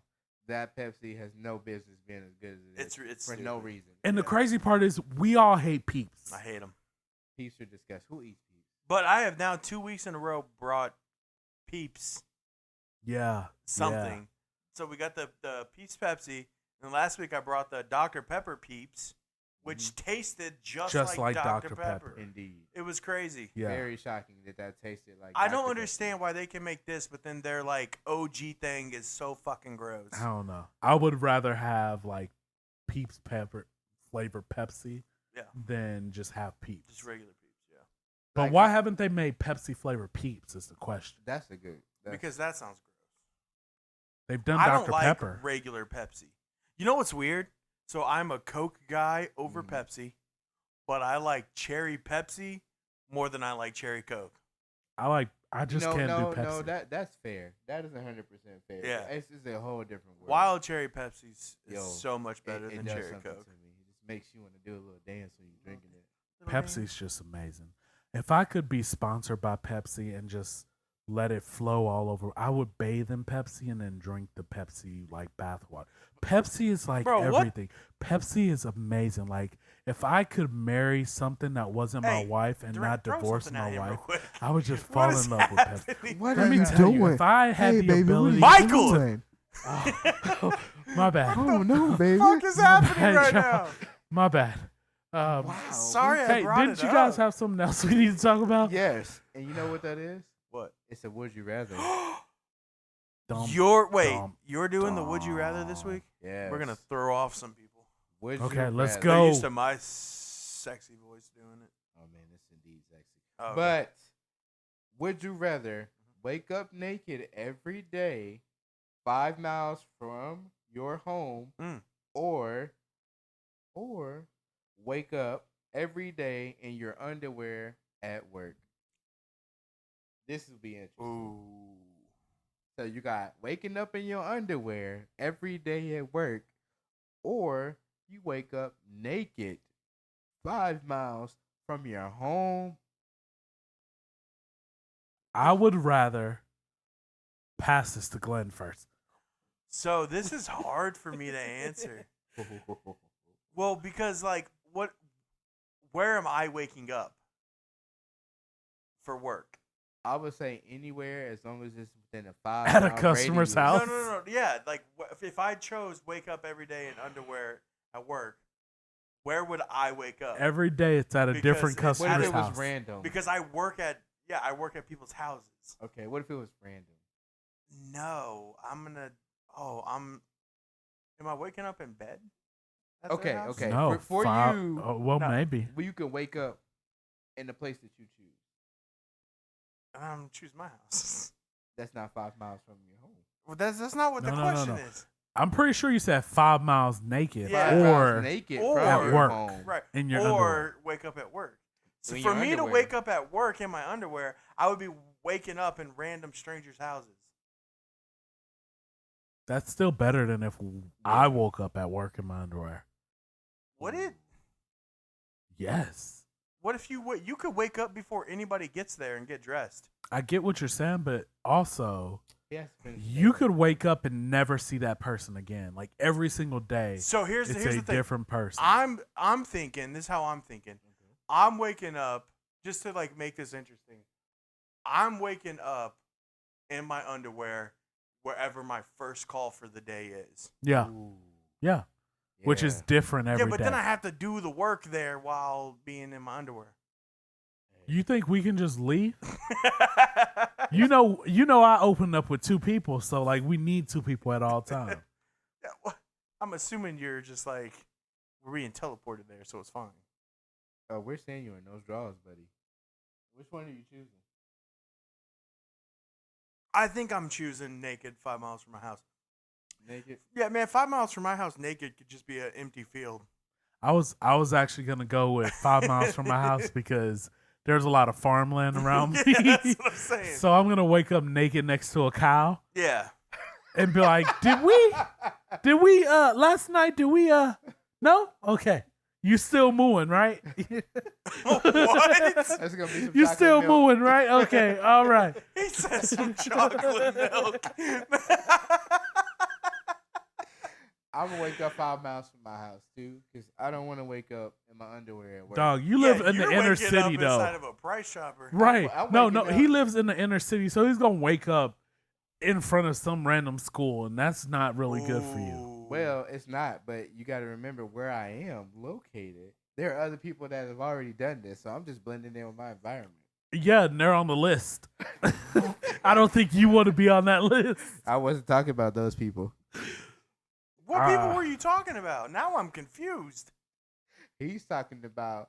that Pepsi has no business being as good as it is It's for stupid. no reason. And the crazy part is, we all hate Peeps. I hate them. Peeps are disgusting. Who eats peeps? But I have now 2 weeks in a row brought Peeps Yeah, something. So we got the Peeps Pepsi, and last week I brought the Dr. Pepper Peeps, which tasted just like Dr. Pepper. Indeed. It was crazy. Yeah. Very shocking that tasted like. I Dr. don't Pepper. understand why they can make this, but then their like OG thing is so fucking gross. I don't know. I would rather have like Peeps pepper flavor Pepsi Yeah. than just have Peeps. Just regular Peeps, yeah. But Like- why haven't they made Pepsi flavor Peeps? Is the question. That's a good. Because that sounds gross. They've done I Dr. don't like Pepper. regular Pepsi. You know what's weird? So I'm a Coke guy over Mhm. Pepsi, but I like cherry Pepsi more than I like cherry Coke. I just can't do Pepsi. No, that's fair. That is 100% fair. Yeah. It's just a whole different world. Wild cherry Pepsi's is Yo, so much better it than does cherry something Coke. to me. It just makes you want to do a little dance when you're drinking it. Pepsi's just amazing. If I could be sponsored by Pepsi and just let it flow all over, I would bathe in Pepsi and then drink the Pepsi like bathwater. Pepsi is like Bro, what? everything. Pepsi is amazing. Like if I could marry something that wasn't my Hey, wife and not Throw divorce something at my him real wife, quick. I would just What fall is in love with Pepsi. happening? What Let are me you tell you, doing? if I had Hey, the baby, what are ability, you Michael! doing? my bad. Oh no, baby! What the fuck is happening Hey, right John. now? My bad. Wow. Sorry, I Hey, brought didn't it you guys up. have something else we need to talk about? Yes, and you know what that is? What? It's a would you rather. Dumb, You're dumb, doing the Would You Rather this dumb. week? Yeah. We're gonna throw off some people. Would Okay, you let's rather. go. They're Oh. used to my sexy voice doing it. Oh man, it's indeed sexy. Oh, okay. But would you rather wake up naked every day, 5 miles from your home, Mm. or wake up every day in your underwear at work? This will be interesting. Ooh. So you got waking up in your underwear every day at work, or you wake up naked 5 miles from your home. I would rather pass this to Glenn first. So this is hard for me to answer. Well, because like where am I waking up for work? I would say anywhere as long as it's within a 5 At a mile customer's radius. house? No. Yeah, like if I chose wake up every day in underwear at work, where would I wake up? Every day it's at a Because different it's- What customer's if it was house. random? Because I work at people's houses. Okay, what if it was random? No, am I waking up in bed? at their Okay, house? okay. No, For you, well, No. maybe. well, you can wake up in the place that you choose. Choose my house. That's not 5 miles from your home. Well, that's not what the No, question no. is. I'm pretty sure you said 5 miles naked, Yeah. 5 or miles naked or- from At your work. home. Right. in your or underwear. wake up at work. So In for your me to underwear. wake up at work in my underwear, I would be waking up in random strangers' houses. That's still better than if I woke up at work in my underwear. Would it? Yes. What if you could wake up before anybody gets there and get dressed? I get what you're saying, but also Yes, finish you that. could wake up and never see that person again. Like every single day, So here's it's the a thing. different person. I'm thinking. This is how I'm thinking. I'm waking up just to like make this interesting. I'm waking up in my underwear wherever my first call for the day is. yeah, Ooh, yeah, which is yeah. different every yeah, but day. then I have to do the work there while being in my underwear. You think we can just leave? You know, I opened up with 2 people, so like we need 2 people at all times. Yeah, well, I'm assuming you're just like we're being teleported there, so it's fine. Oh, we're seeing you in those drawers, buddy. Which one are you choosing? I think I'm choosing naked 5 miles from my house. Naked? Yeah, man, 5 miles from my house naked could just be an empty field. I was actually gonna go with 5 miles from my house because there's a lot of farmland around me. Yeah, that's what I'm saying. So I'm gonna wake up naked next to a cow Yeah. and be like, did we last night? Did we no? Okay, You still mooing, right? What? That's gonna be some You chocolate still milk. mooing, right? Okay, all right. He said some chocolate milk. I'm gonna wake up 5 miles from my house too, because I don't want to wake up in my underwear at work. Dog, you live in the you're inner waking up city inside though. of a Price Chopper. Right. I'm No, waking no. up- He lives in the inner city, so he's gonna wake up in front of some random school, and that's not really good for you. Ooh. Well, it's not, but you got to remember where I am located. There are other people that have already done this, so I'm just blending in with my environment. Yeah, and they're on the list. I don't think you want to be on that list. I wasn't talking about those people. What people were you talking about? Now I'm confused. He's talking about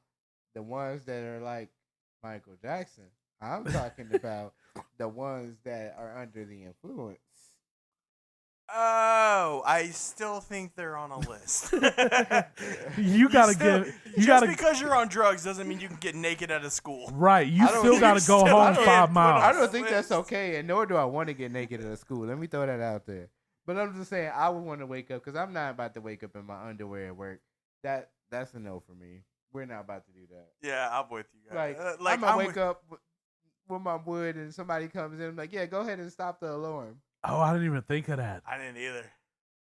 the ones that are like Michael Jackson. I'm talking about the ones that are under the influence. Oh, I still think they're on a list. You gotta still- give. You just gotta because you're on drugs doesn't mean you can get naked at a school. right. You I don't still think gotta you go still home can't 5 put miles. I don't think that's List. okay, and nor do I want to get naked at a school. Let me throw that out there. But I'm just saying, I would want to wake up because I'm not about to wake up in my underwear at work. That's a no for me. We're not about to do that. Yeah, I'm with you guys. Like, I'm gonna wake up with my wood, and somebody comes in. I'm like, yeah, go ahead and stop the alarm. Oh, I didn't even think of that. I didn't either.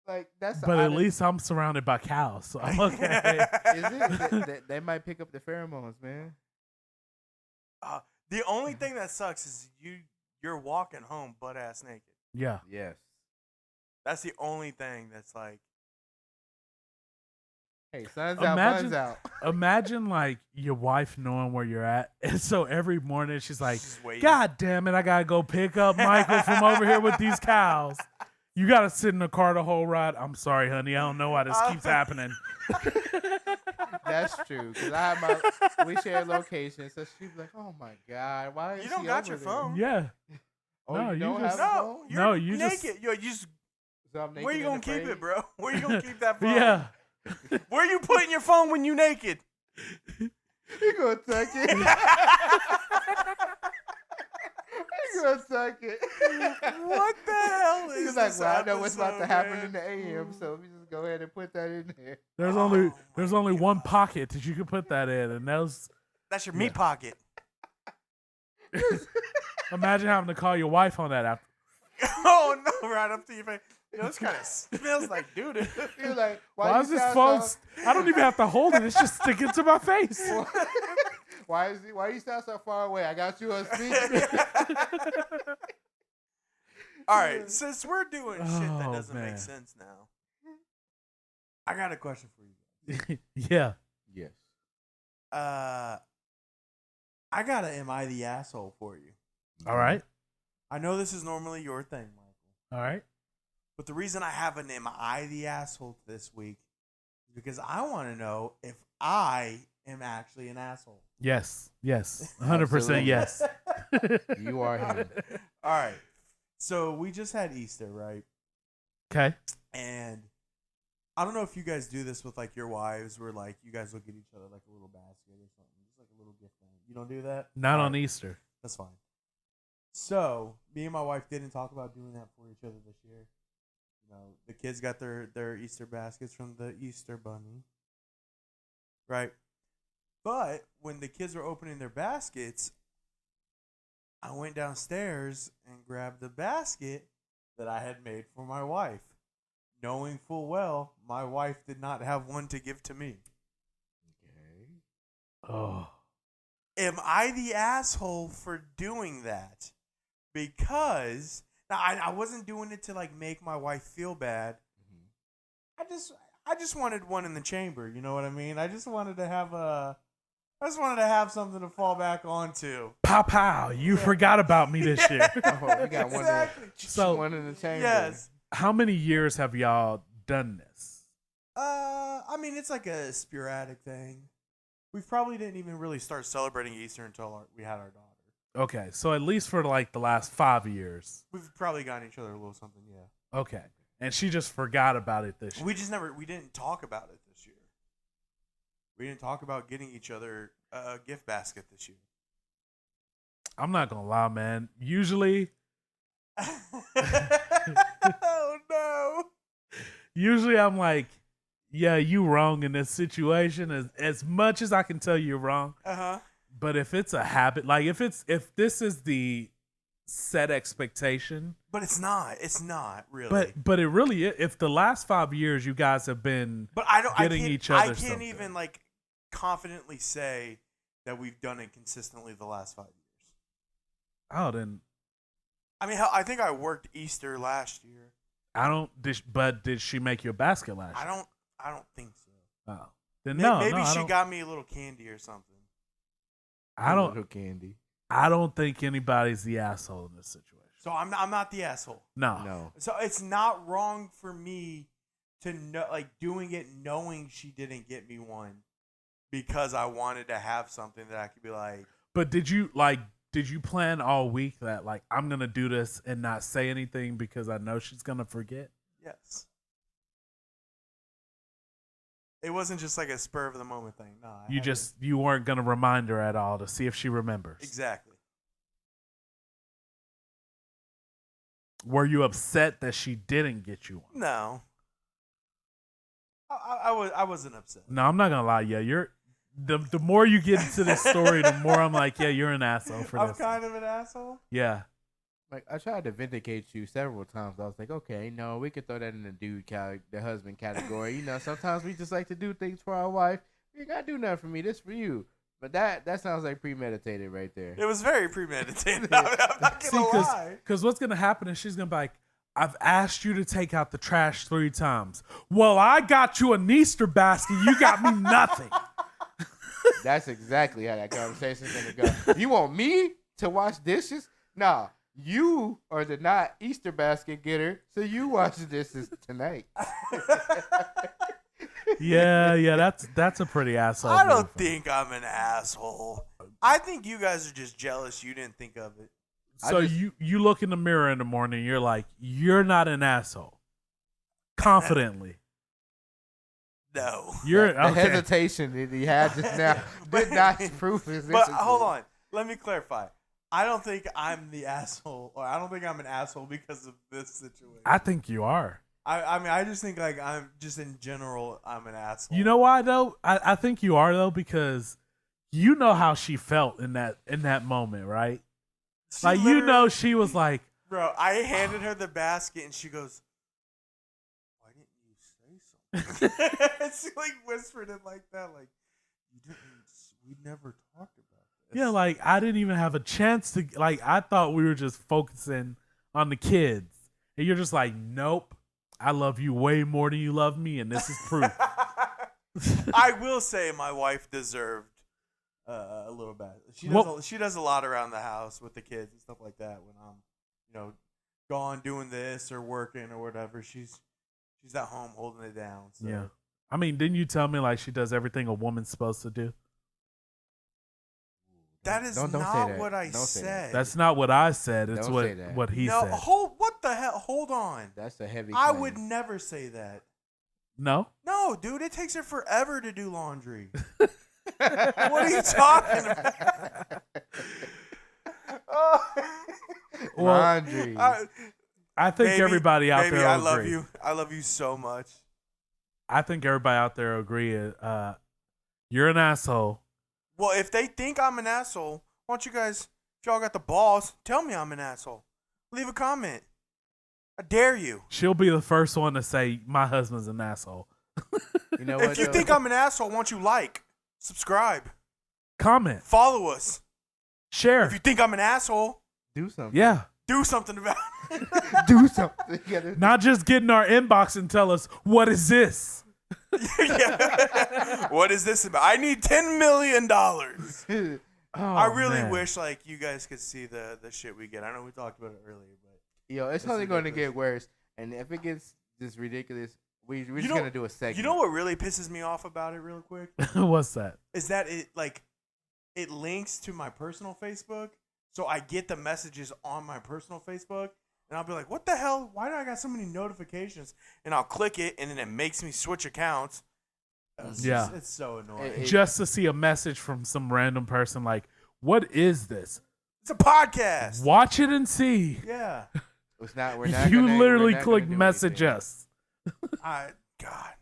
Like that's. But at least I'm surrounded by cows, so I'm okay. is it? They might pick up the pheromones, man. The only thing that sucks is you're walking home butt ass naked. Yeah. Yes. That's the only thing that's like. Hey, sun's Imagine- out, Imagine like your wife knowing where you're at, and so every morning she's like, just waiting. "God damn it, I gotta go pick up Michael from over here with these cows." You gotta sit in the car the whole ride. I'm sorry, honey. I don't know why this keeps happening. That's true. Cause I have we share locations, so she's like, "Oh my god, why is You don't she got over your there?" phone. Yeah. Oh, No, you you don't just- have a No, phone? you're No, you just- naked. Yo, you just So I'm naked where you and gonna keep afraid? it, bro? Where you gonna keep that phone? Yeah. Where you putting your phone when you naked? You gonna tuck it? You gonna tuck it? What the hell is He's like, this well, I know what's about to episode, happen man? in the AM, so we just go ahead and put that in there. There's Oh only my there's only one pocket that you can put that in, and those. That's your meat pocket. Imagine having to call your wife on that after. Oh no! Right up to your face. Yo, this kind of smells like doo doo. He's like, Why you is this sound phone? so- I don't even have to hold it. It's just sticking to my face. Why you sound so far away? I got you on speaker. All right, since we're doing shit that Oh, doesn't man. make sense now, I got a question for you. Yeah. Yes. I got a "Am I the asshole" for you. All right. I know this is normally your thing, Michael, All right. but the reason I have an "Am I the asshole" this week is because I want to know if I am actually an asshole. Yes. Yes. 100% yes. You are him. All right. So we just had Easter, right? Okay. And I don't know if you guys do this with like your wives, where like you guys look at each other like a little basket or something, just like a little gift thing. You don't do that? Not All on right, Easter. That's fine. So me and my wife didn't talk about doing that for each other this year. You know, the kids got their Easter baskets from the Easter Bunny, right? But when the kids were opening their baskets, I went downstairs and grabbed the basket that I had made for my wife, knowing full well my wife did not have one to give to me. Okay. Oh. Am I the asshole for doing that? Because now I wasn't doing it to like make my wife feel bad. I just wanted one in the chamber. You know what I mean? I just wanted to have something to fall back onto. Pow pow. You forgot about me this year. Oh, we got one. Exactly. So- One in the chamber. Yes. How many years have y'all done this? I mean, it's like a sporadic thing. We probably didn't even really start celebrating Easter until we had our daughter. Okay. So at least for like the last 5 years. We've probably gotten each other a little something, yeah. Okay. And she just forgot about it this year. We didn't talk about it this year. We didn't talk about getting each other a gift basket this year. I'm not going to lie, man. Usually Oh no. I'm like, yeah, you wrong in this situation. As much as I can tell you're wrong, but if it's a habit, like if this is the set expectation, but it's not. It's not really. but it really is. If the last 5 years you guys have been, but I don't. getting each other I can't something. even like confidently say that we've done it consistently the last 5 years. oh, then I mean, hell, I think I worked Easter last year. I don't. But did she make you a basket last year? I don't think so. Oh, then no. Maybe no, I she don't- got me a little candy or something. I don't. Little candy. I don't think anybody's the asshole in this situation. So I'm not the asshole. No. So it's not wrong for me to know, like doing it knowing she didn't get me one because I wanted to have something that I could be like. But did you plan all week that like I'm gonna do this and not say anything because I know she's gonna forget? Yes. It wasn't just like a spur of the moment thing. No, You weren't gonna remind her at all to see if she remembers. Exactly. Were you upset that she didn't get you one? No. I wasn't upset. No, I'm not gonna lie. Yeah, you're. The more you get into this story, the more I'm like, yeah, you're an asshole for I'm this. kind of an asshole. Yeah. Like I tried to vindicate you several times. I was like, okay, no, we could throw that in the husband category. Sometimes we just like to do things for our wife. You gotta do nothing for me. This for you. But that sounds like premeditated right there. It was very premeditated. I'm not gonna lie. Because what's gonna happen is she's gonna be like, I've asked you to take out the trash 3 times. Well, I got you an Easter basket. You got me nothing. That's exactly how that conversation's gonna go. You want me to wash dishes? Nah, you are the not Easter basket getter, so you wash the dishes tonight. Yeah, that's a pretty asshole. I don't move. think I'm an asshole. I think you guys are just jealous you didn't think of it. So you look in the mirror in the morning, you're like, you're not an asshole. Confidently. No. You're The okay. hesitation that he had just now did not prove his But innocence. hold on. Let me clarify. I don't think I'm the asshole, or I don't think I'm an asshole because of this situation. I think you are. I mean, I just think like I'm just in general, I'm an asshole. You know why though? I think you are though because you know how she felt in that moment, right? She Like literally- she was like, Bro, I handed her the basket and she goes, "Why didn't you say something?" She like whispered it like that, like you didn't. We never talked about this. yeah, like I didn't even have a chance to like. I thought we were just focusing on the kids, and you're just like, nope. I love you way more than you love me, and this is proof. I will say my wife deserved a little bit. She does a lot around the house with the kids and stuff like that. When I'm, gone doing this or working or whatever, she's at home holding it down. So. Yeah. I mean, didn't you tell me like she does everything a woman's supposed to do? That is Don't say not that. what I Don't say that. said. That's not what I said. It's Don't say that. what he no, said. what the hell? Hold on. That's a heavy I claim. would never say that. No? No, dude, it takes her forever to do laundry. What are you talking about? Laundry. I think Baby, everybody out baby, there I will love agree. you. I love you so much. I think everybody out there will agree. You're an asshole. Well, if they think I'm an asshole, why don't you guys, if y'all got the balls, tell me I'm an asshole. Leave a comment. I dare you. She'll be the first one to say my husband's an asshole. You know what? If you though? think I'm an asshole, why don't you like, subscribe, Comment, follow us. share. If you think I'm an asshole, do something. Yeah. do something about it. Do something. You gotta- Not just get in our inbox and tell us, what is this? Yeah. What is this about? I need $10 million. Oh, I really man. wish like you guys could see the shit we get. I know we talked about it earlier, but Yo, it's It's only going to ridiculous. get worse. And if it gets this ridiculous, we're just know- going to do a segment. you know what really pisses me off about it real quick? What's that? Is that it links to my personal Facebook, so I get the messages on my personal Facebook, and I'll be like, what the hell? Why do I got so many notifications? And I'll click it, and then it makes me switch accounts. Yeah. It's so annoying. Just to see a message from some random person like, what is this? It's a podcast. Watch it and see. Yeah. It's not, we're not You gonna- literally we're not click gonna do message anything. us. God.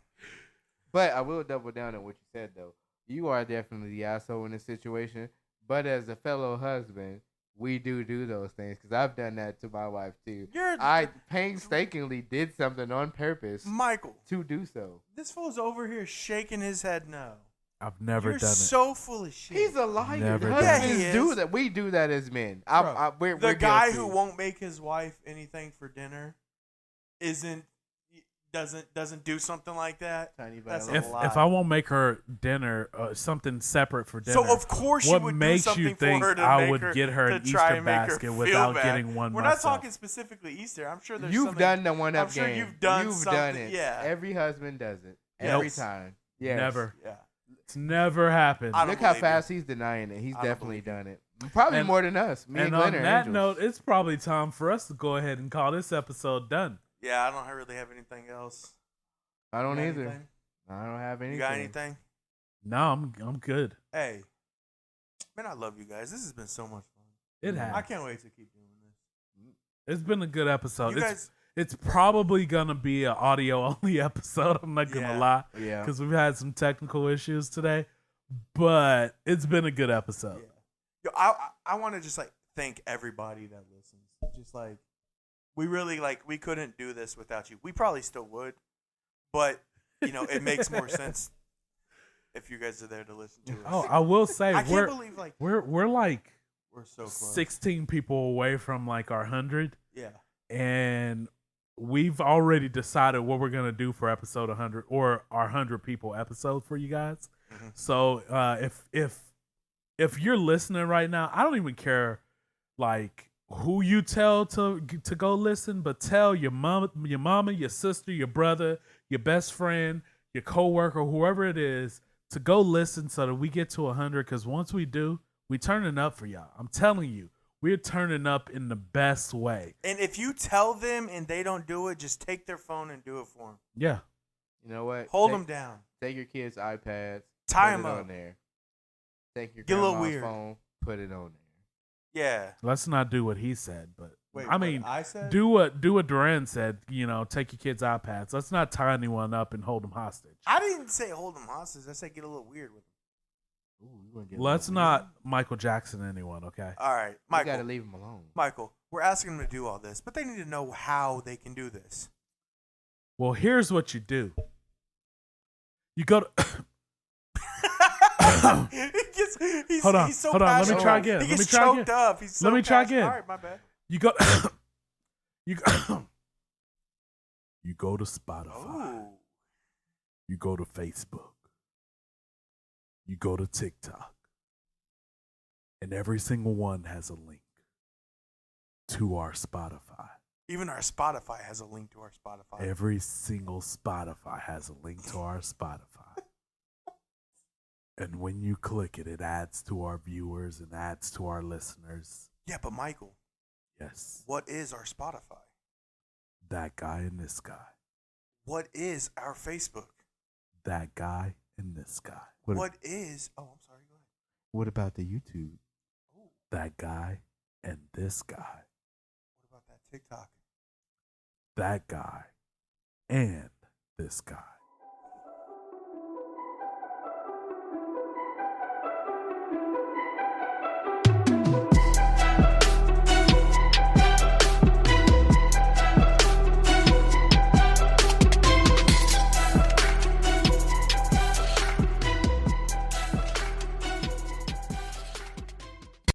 But I will double down on what you said though. You are definitely the asshole in this situation. But as a fellow husband, we do those things because I've done that to my wife too. I painstakingly did something on purpose Michael, to do so. this fool's over here shaking his head no. I've never You're done it. so full of shit. He's a liar. Never Husbands done it. Yeah, he do is. that. We do that as men. Bro, we're the guy guilty. who won't make his wife anything for dinner doesn't do something like that. Tiny That's violin. a lie. If I won't make her dinner, something separate for dinner, So of course you what would makes do something you think for her to I make would her, get her to an try Easter and make her basket feel without bad. getting one We're myself? not talking specifically Easter. I'm sure there's You've something- done the one up I'm sure game. you've done done something, it. yeah. Every husband does it. Yes. Every time. Yes. Never. Yeah. It's never happened. I don't Look how believe fast he's denying it. He's I don't definitely believe done it. Probably And- more than us. Me and, And Glenn on are that angels. note, it's probably time for us to go ahead and call this episode done. Yeah, I don't really have anything else. I don't You got either. anything? I don't have anything. You got anything? No, I'm good. Hey, man, I love you guys. This has been so much fun. It Yeah. has. I can't wait to keep doing this. It's been a good episode. You guys, It's probably gonna be an audio only episode. I'm not gonna Yeah. lie, Yeah. because we've had some technical issues today, but it's been a good yeah. episode. Yo, I want to just like thank everybody that listens. Just like we really we couldn't do this without you. We probably still would, but you know it makes more sense if you guys are there to listen to us. Oh, I will say I can't we're believe we're like we're so close. 16 people away from like our 100, Yeah. and we've already decided what we're gonna do for episode 100 or our 100 people episode for you guys. Mhm. So if you're listening right now, I don't even care like who you tell to go listen, but tell your mama, your sister, your brother, your best friend, your coworker, whoever it is, to go listen so that we get to 100. Because once we do, we turning up for y'all. I'm telling you, we're turning up in the best way. And if you tell them and they don't do it, just take their phone and do it for them. Yeah. You know what? Hold Take- them down. Take your kids' iPads. Tie put 'em it up. on there. Take your Get a little grandma's weird. phone. Put it on there. Yeah. Let's not do what he said, but Wait, I mean, I said do what Duran said. You know, take your kids' iPads. Let's not tie anyone up and hold them hostage. I didn't say hold them hostage. I said get a little weird with them. Ooh, you gonna get a Let's little not weird. Michael Jackson anyone, okay? All right, You Michael. gotta leave them alone. Michael, we're asking them to do all this, but they need to know how they can do this. Well, here's what you do. You go to he's Hold on, He's so hold on, let me passionate. try again, He let me gets try choked again. up. He's so Let me try passionate. again. All right, my bad. you go you go, you go to Spotify. Oh, You go to Facebook. You go to TikTok. And every single one has a link to our Spotify. even our Spotify has a link to our Spotify. Every single Spotify has a link to our Spotify. And when you click it, it adds to our viewers and adds to our listeners. Yeah, but Michael, Yes, what is our Spotify? that guy and this guy. What is our Facebook? That guy and this guy. What is? Oh, I'm sorry. Go ahead. What about the YouTube? Oh, That guy and this guy. what about that TikTok? That guy and this guy.